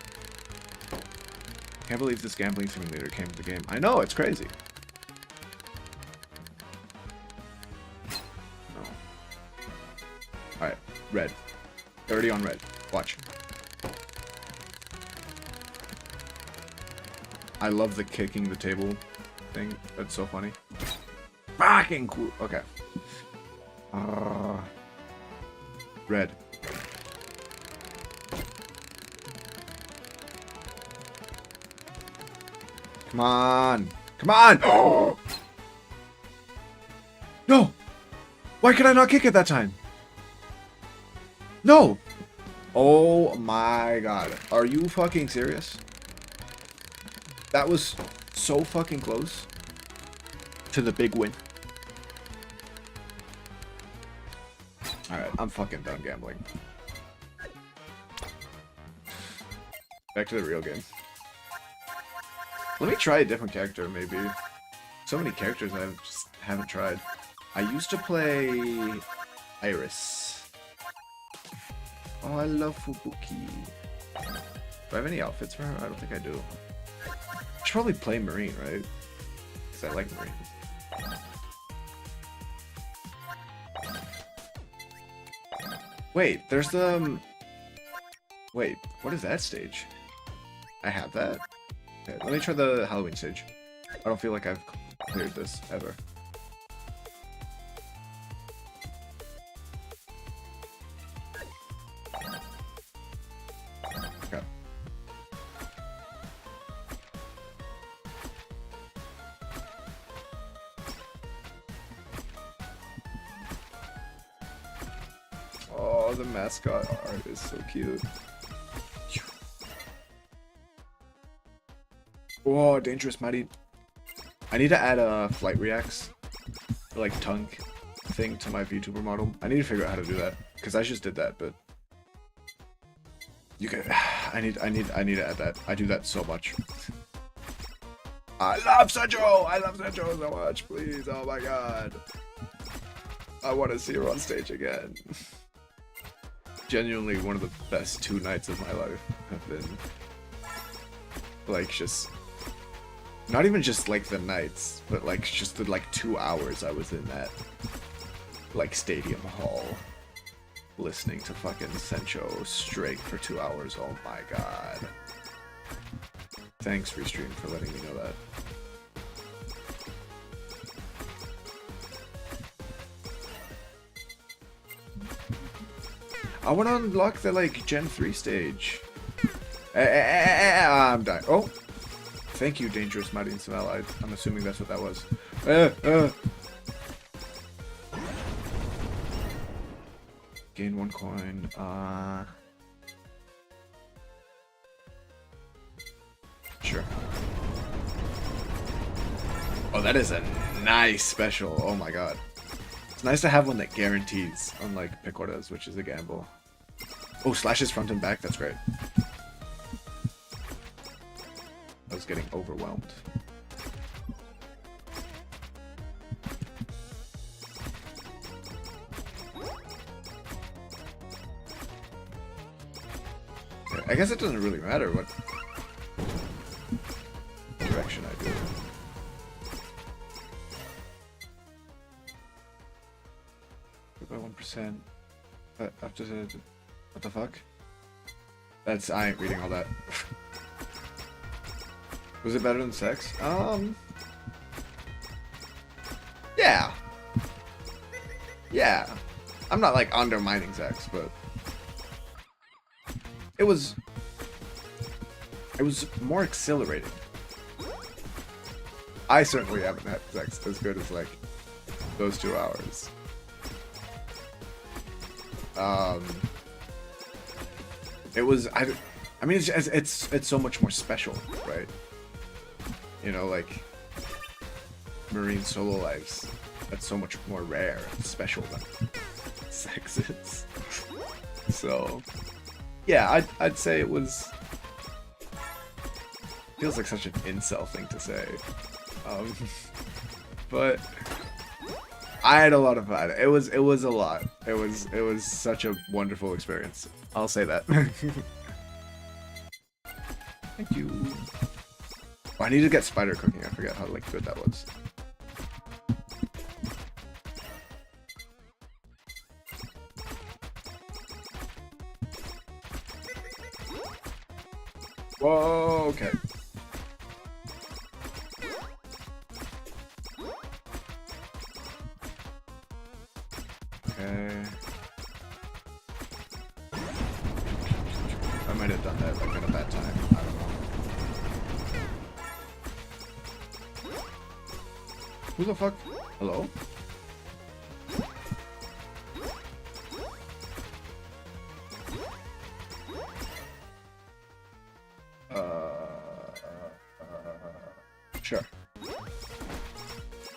Can't believe this gambling simulator came to the game. I know, it's crazy. No. Alright, red. 30 on red. Watch. I love the kicking the table thing. That's so funny. Fucking cool. Okay. Red. Come on. Come on. Oh! No. Why could I not kick it that time? No. Oh my god. Are you fucking serious? That was so fucking close to the big win. Alright, I'm fucking done gambling. Back to the real game. Let me try a different character, maybe. So many characters I just haven't tried. I used to play Iris. Oh, I love Fubuki. Do I have any outfits for her? I don't think I do. I should probably play Marine, right? Because I like Marine. Wait, there's the... Wait, what is that stage? I have that? Okay, let me try the Halloween stage. I don't feel like I've cleared this ever. Okay. Oh, the mascot art is so cute. Whoa, dangerous Maddie. I need to add a flight reacts, like tongue thing to my VTuber model. I need to figure out how to do that because I just did that, but you can. I need to add that. I do that so much. I love Sancho. I love Sancho so much. Please, oh my god, I want to see her on stage again. Genuinely, one of the best 2 nights of my life have been like just. Not even just like the nights, but like just the like 2 hours I was in that like stadium hall listening to fucking Sencho straight for 2 hours. Oh my god. Thanks Restream for letting me know that. I want to unlock the like Gen 3 stage. I'm dying. Oh. Thank you, Dangerous Mighty and some allies. I'm assuming that's what that was. Gain 1 coin. Sure. Oh, that is a nice special. Oh my god. It's nice to have one that guarantees, unlike Picora's, which is a gamble. Oh, slashes front and back. That's great. I was getting overwhelmed. I guess it doesn't really matter what direction I do. By 1%. After the... What the fuck? That's... I ain't reading all that. Was it better than sex? Yeah. Yeah. I'm not like undermining Zex, but it was more exhilarating. I certainly haven't had Zex as good as like those 2 hours. It was I mean it's so much more special, right? You know, like Marine solo lives. That's so much more rare and special than sex is. So yeah, I'd say it was. Feels like such an incel thing to say, but I had a lot of fun. It was a lot. It was such a wonderful experience. I'll say that. Thank you. Oh, I need to get spider cooking. I forget how like good that was. Whoa, okay. Okay. I might have done that like at a bad time. I don't know. Who the fuck? Hello? Sure.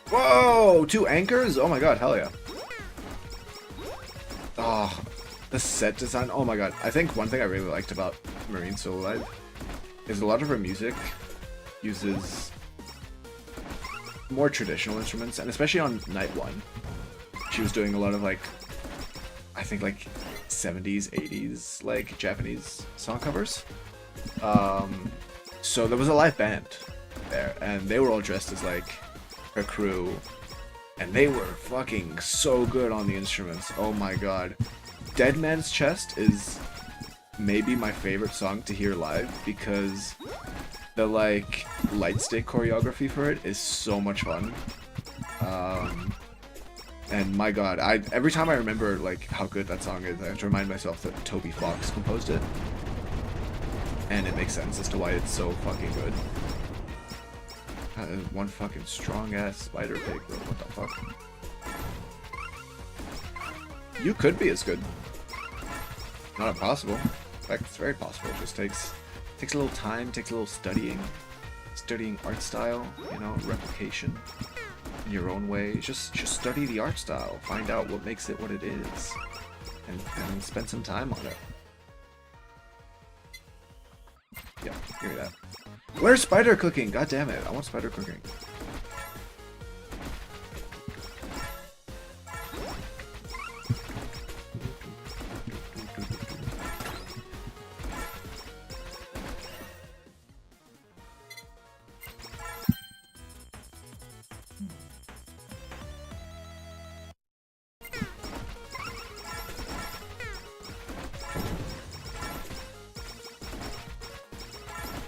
Whoa! 2 anchors? Oh my god, hell yeah. Oh, the set design. Oh my god. I think one thing I really liked about Marine Solo Live is a lot of her music uses more traditional instruments, and especially on night 1, she was doing a lot of like, I think like 70s, 80s like Japanese song covers. So there was a live band there, and they were all dressed as like her crew, and they were fucking so good on the instruments. Oh my god. Dead Man's Chest is maybe my favorite song to hear live because the like light stick choreography for it is so much fun. And my god, every time I remember like how good that song is, I have to remind myself that Toby Fox composed it. And it makes sense as to why it's so fucking good. One fucking strong ass spider pig, bro. What the fuck? You could be as good. Not impossible. In fact, it's very possible. It just takes a little time, takes a little studying art style, you know, replication in your own way. Just study the art style, find out what makes it what it is, and spend some time on it. Yeah, give me that. Where's spider cooking? God damn it, I want spider cooking.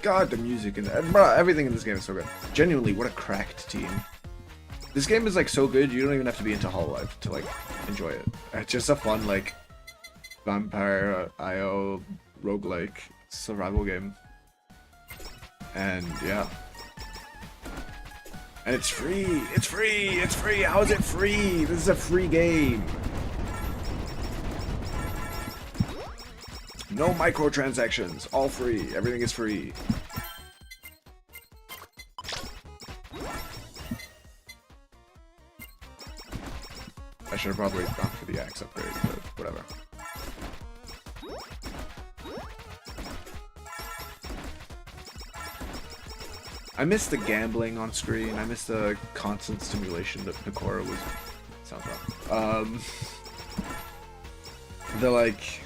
God, the music and everything in this game is so good. Genuinely, what a cracked team. This game is like so good, you don't even have to be into Hololive to like enjoy it. It's just a fun like Vampire IO roguelike survival game. And yeah. And it's free! It's free! It's free! How is it free? This is a free game! No microtransactions, all free, everything is free. I should have probably gone for the axe upgrade, but whatever. I miss the gambling on screen, I miss the constant stimulation that Picora was... Sounds wrong. The like...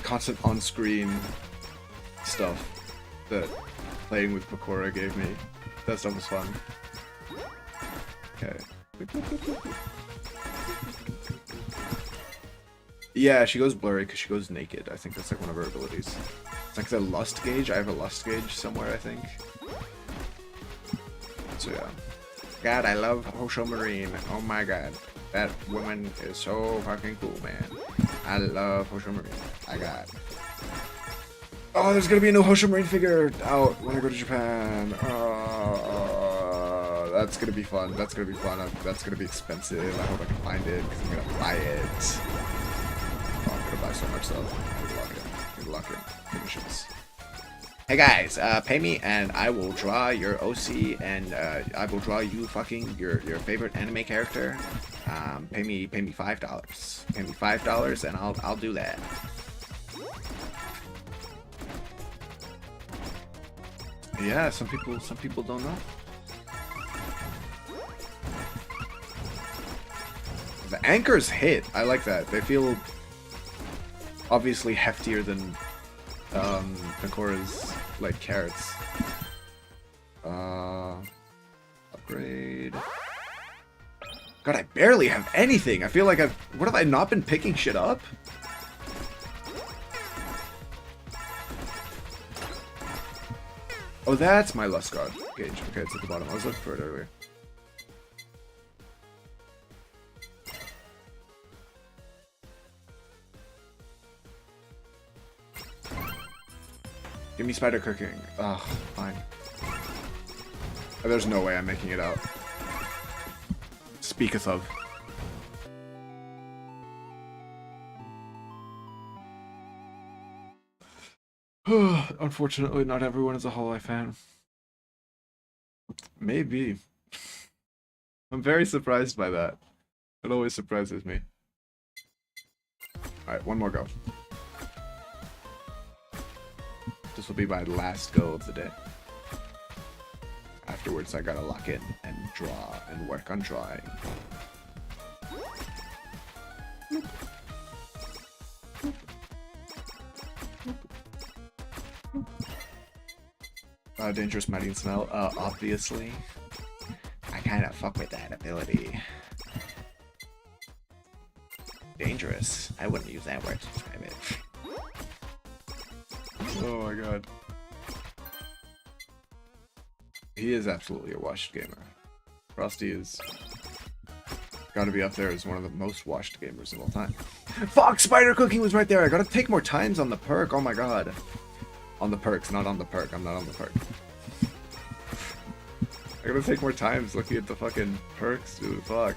constant on-screen stuff that playing with Picora gave me. That stuff was fun. Okay. Yeah, she goes blurry because she goes naked. I think that's like one of her abilities. It's like the lust gauge. I have a lust gauge somewhere, I think. So yeah. god, I love Hosho Marine. Oh my god. That woman is so fucking cool, man. I love Hosho Marine. My god. Oh, there's gonna be a new Hosho Marine figure out when I go to Japan. Oh, that's gonna be fun. That's gonna be fun. That's gonna be expensive. I hope I can find it because I'm gonna buy it. Oh, I'm gonna buy so much stuff. Good luck in finishes. Hey guys, pay me and I will draw your OC and I will draw you fucking your favorite anime character. Pay me $5. Pay me $5 and I'll do that. Yeah, some people don't know. The anchors hit. I like that. They feel obviously heftier than Pakora's like carrots. Upgrade. God, I barely have anything. I feel like what have I not been picking shit up? Oh, that's my Lust God gauge. Okay, it's at the bottom. I was looking for it earlier. Give me spider cooking. Ugh, fine. There's no way I'm making it out. Speaketh of. Unfortunately, not everyone is a Hololive fan. Maybe. I'm very surprised by that. It always surprises me. Alright, one more go. This will be my last go of the day. Afterwards, I gotta lock in and draw and work on drawing. Dangerous Marine Smell. Obviously. I kinda fuck with that ability. Dangerous. I wouldn't use that word to describe it. Oh my god. He is absolutely a washed gamer. Frosty is gotta be up there as one of the most washed gamers of all time. Fuck! Spider cooking was right there! I gotta take more times on the perk, oh my god. On the perks, not on the perk. I'm not on the perk. I gotta take more times looking at the fucking perks, dude. Fuck.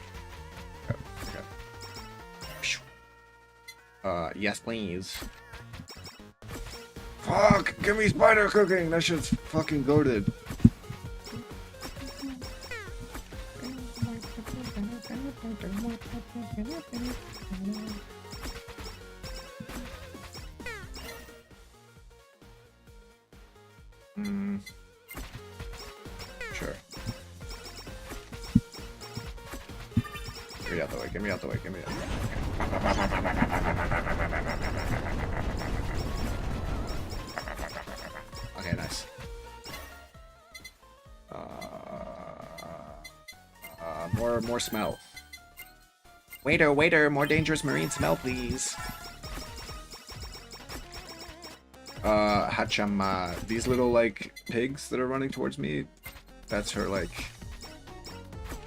Okay. Yes please. Fuck! Give me spider cooking! That shit's fucking goated. Sure. Get me out the way, get me out the way, get me out the way. Okay, nice. More smell. Waiter, more dangerous marine smell, please. Hachama. These little, like, pigs that are running towards me, that's her, like,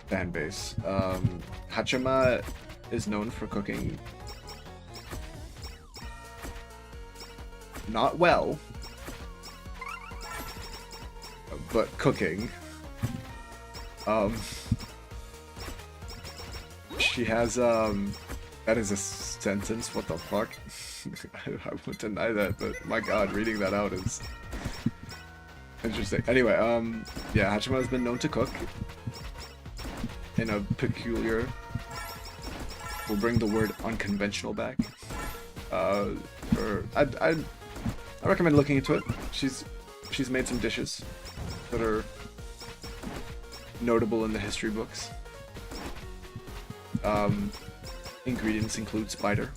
fan base. Hachama is known for cooking not well, but cooking. She has, that is a sentence, what the fuck? I won't deny that, but my god, reading that out is interesting. Anyway, yeah, Hachima has been known to cook in a peculiar, we'll bring the word unconventional back. I recommend looking into it. She's made some dishes that are notable in the history books. Ingredients include spider.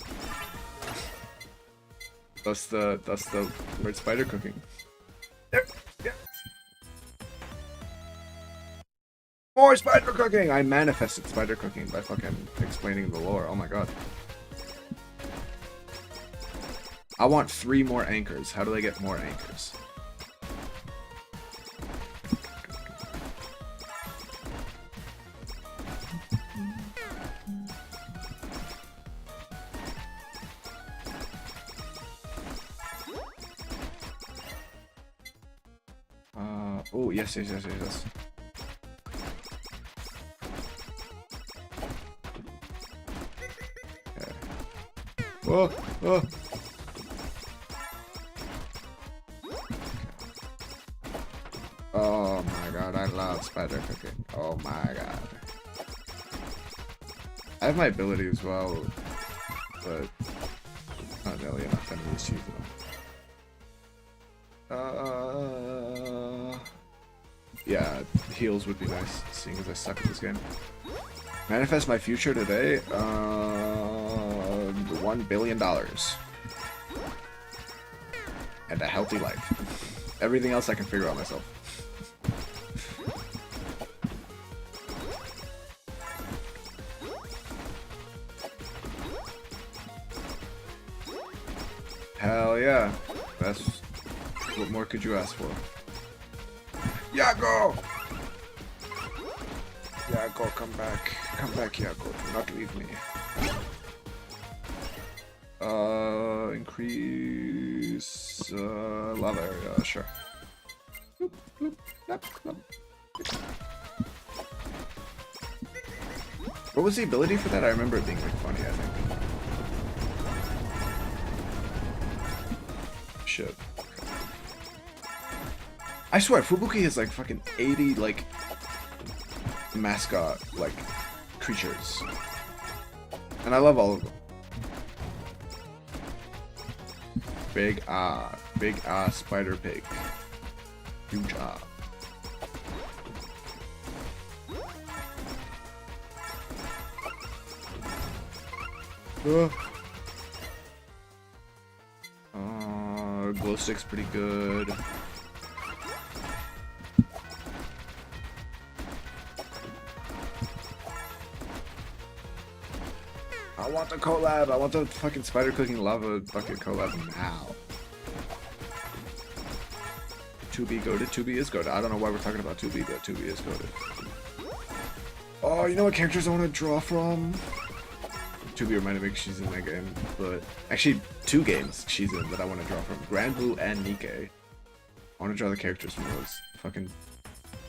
Thus the word spider cooking. There, yeah. More spider cooking! I manifested spider cooking by fucking explaining the lore. Oh my god. I want 3 more anchors. How do I get more anchors? Oh, yes, yes, yes, yes, yes. Okay. Oh, oh. Oh my god, I love spider cooking. Oh my god. I have my ability as well, but not nearly enough enemies to use them. Yeah, heals would be nice, seeing as I suck at this game. Manifest my future today. $1 billion. And a healthy life. Everything else I can figure out myself. Hell yeah. That's what more could you ask for? Yago! Yago, come back. Come back, Yago. Do not leave me. Increase lava area, sure. Bloop, bloop, blop, blop. What was the ability for that? I remember it being like funny, I think. Shit. I swear, Fubuki has like fucking 80 like mascot like creatures. And I love all of them. Big spider pig. Huge ah. Glow stick's pretty good. I want the collab. I want the fucking spider cooking lava bucket collab now. 2B goated. 2B is goated. I don't know why we're talking about 2B, but 2B is goated. Oh, you know what characters I want to draw from? 2B reminded me she's in that game, but actually 2 games she's in that I want to draw from. Grand Blue and Nikke. I want to draw the characters from those fucking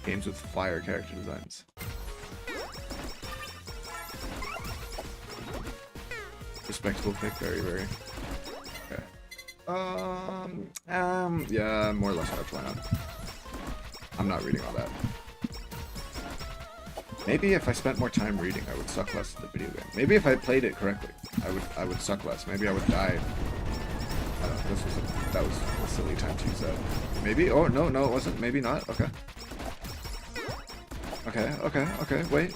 games with fire character designs. Respectable pick, very, very. Okay. Yeah, more or less what I plan on. I'm not reading all that. Maybe if I spent more time reading, I would suck less at the video game. Maybe if I played it correctly, I would suck less. Maybe I would die. I don't know, that was a silly time to use that. Maybe? Oh, no, it wasn't. Maybe not. Okay. Okay. Wait.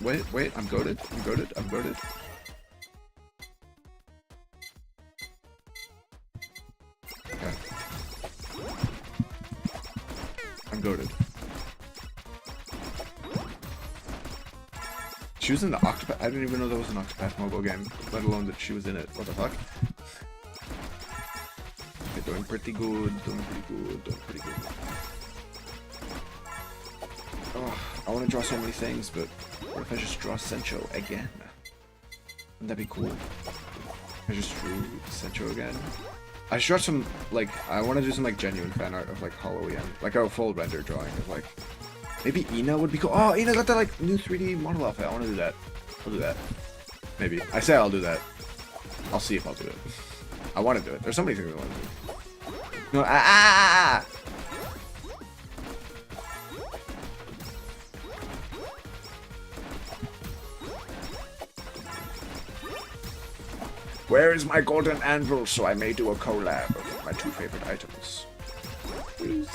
I'm goated. Okay. I'm goated. She was in the Octopath. I didn't even know there was an Octopath mobile game, let alone that she was in it. What the fuck? Okay, doing pretty good. Oh, I want to draw so many things, but what if I just draw Sencho again? Wouldn't that be cool? I just drew Sencho again. I should draw some, like, I want to do some, like, genuine fan art of, like, Halloween. Like, a full render drawing of, like, maybe Ina would be cool. Oh, Ina got that, like, new 3D model outfit. I want to do that. I'll do that. Maybe. I say I'll do that. I'll see if I'll do it. I want to do it. There's so many things I want to do. No, Where is my golden anvil so I may do a collab of my 2 favorite items? Please.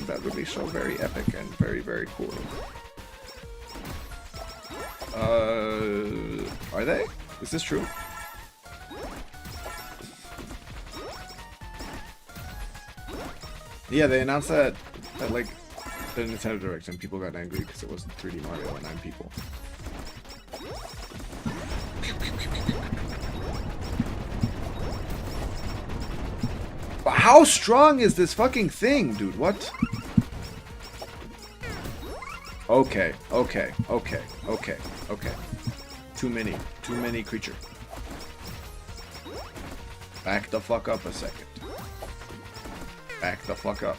That would be so very epic and very, very cool. Are they? Is this true? Yeah, they announced that like the Nintendo Direct, and people got angry because it wasn't 3D Mario and 9 people. But how strong is this fucking thing, dude? What? Okay. Too many creature. Back the fuck up a second. Back the fuck up.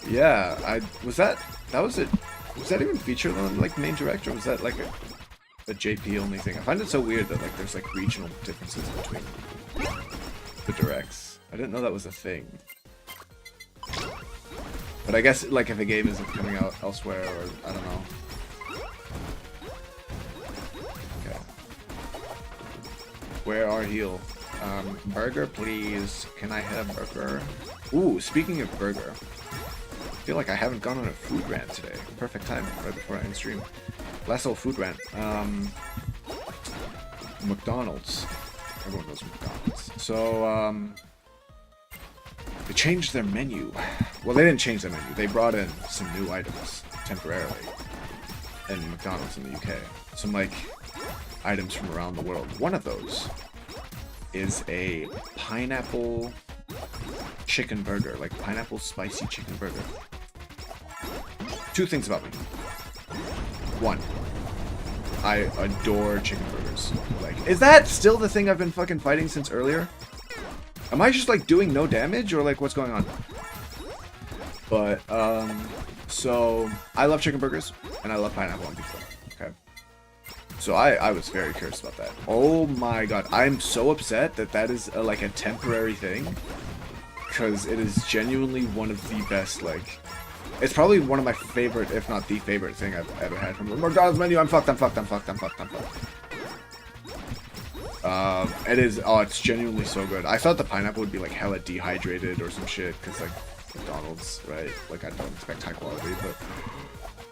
Yeah, that was it. Was that even featured on like main direct, or was that like a JP only thing? I find it so weird that like there's like regional differences between the directs. I didn't know that was a thing. But I guess like if a game isn't coming out elsewhere, or I don't know. Okay. Where are heal? Burger, please. Can I have a burger? Ooh, speaking of burger, I feel like I haven't gone on a food rant today. Perfect time, right before I end stream. Last little food rant. McDonald's. Everyone knows McDonald's. So, they changed their menu. Well, they didn't change their menu. They brought in some new items temporarily in McDonald's in the UK. Some, like, items from around the world. One of those is a pineapple chicken burger. Like, pineapple spicy chicken burger. Two things about me. One, I adore chicken burgers. Like, is that still the thing I've been fucking fighting since earlier? Am I just, like, doing no damage, or, like, what's going on? But, so, I love chicken burgers, and I love pineapple on pizza, okay? So, I was very curious about that. Oh my god, I'm so upset that that is, like, a temporary thing, because it is genuinely one of the best, like, it's probably one of my favorite, if not the favorite thing I've ever had from the McDonald's menu. I'm fucked. It is, oh, it's genuinely so good. I thought the pineapple would be, like, hella dehydrated or some shit, because, like, McDonald's, right? Like, I don't expect high quality, but,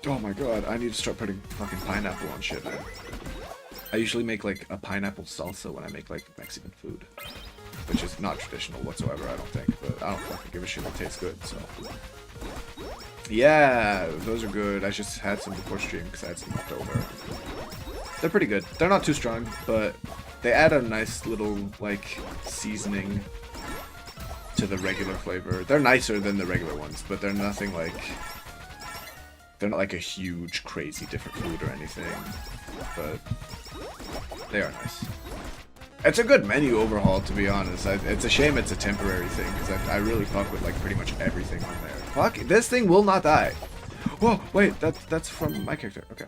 oh my god, I need to start putting fucking pineapple on shit, man. I usually make, like, a pineapple salsa when I make, like, Mexican food, which is not traditional whatsoever, I don't think, but I don't fucking give a shit, it tastes good, so. Yeah, those are good. I just had some before stream because I had some left over. They're pretty good. They're not too strong, but they add a nice little, like, seasoning to the regular flavor. They're nicer than the regular ones, but they're nothing like... They're not like a huge, crazy different food or anything, but they are nice. It's a good menu overhaul, to be honest. It's a shame it's a temporary thing, because I really fuck with, like, pretty much everything on there. Fuck, this thing will not die. Whoa, wait, that's from my character. Okay.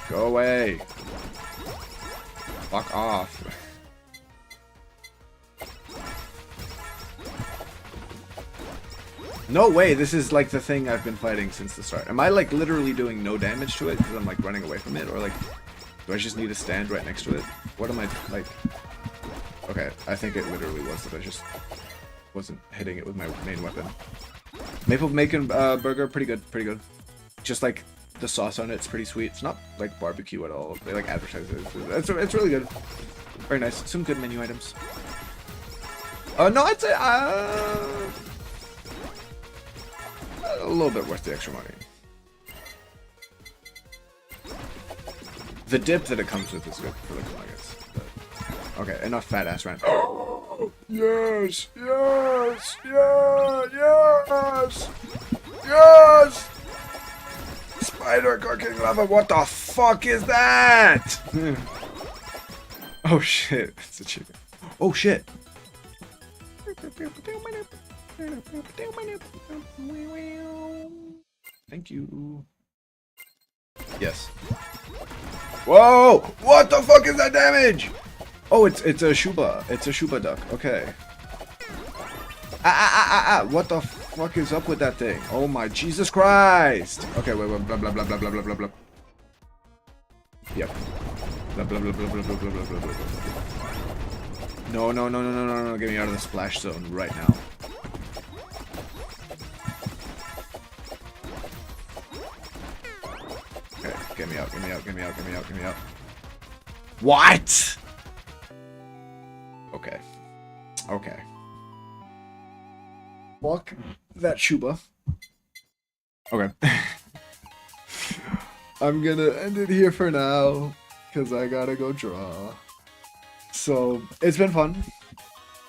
Go away. Fuck off. No way, this is like the thing I've been fighting since the start. Am I like literally doing no damage to it because I'm like running away from it? Or like, do I just need to stand right next to it? What am I like? Okay, I think it literally was that I just wasn't hitting it with my main weapon. Maple bacon burger, pretty good, pretty good. Just like the sauce on it's pretty sweet. It's not like barbecue at all. They like advertise it. It's really good. Very nice. Some good menu items. No, I'd say a little bit worth the extra money. The dip that it comes with is good for the nuggets. But, okay, enough fat ass rant. Oh, yes, yes, yeah, yes, yes. Spider cooking lava. What the fuck is that? Oh shit, it's a chicken. Oh shit. Thank you. Yes. Whoa! What the fuck is that damage? Oh, it's a Shuba. It's a Shuba duck. Okay. What the fuck is up with that thing? Oh my Jesus Christ! Okay, wait, blah blah blah blah blah blah blah blah. Yep. Blah blah blah blah blah blah blah blah blah blah. No, no, no, no, no, no, no! Get me out of the splash zone right now. Okay, get me out, get me out, get me out, get me out, get me out. What? Okay. Okay. Fuck that Shuba. Okay. I'm gonna end it here for now, because I gotta go draw. So, it's been fun.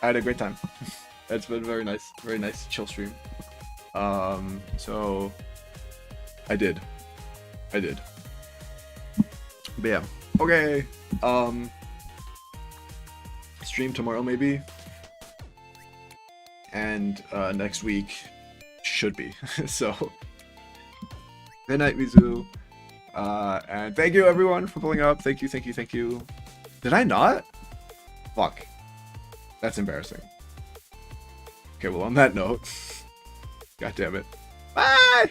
I had a great time. It's been very nice chill stream. So, I did. But yeah, okay. Stream tomorrow maybe. and next week should be. So, good night, Mizu. And thank you everyone for pulling up. Thank you, thank you, thank you. Did I not? Fuck. That's embarrassing. Okay, well on that note, god damn it. Bye!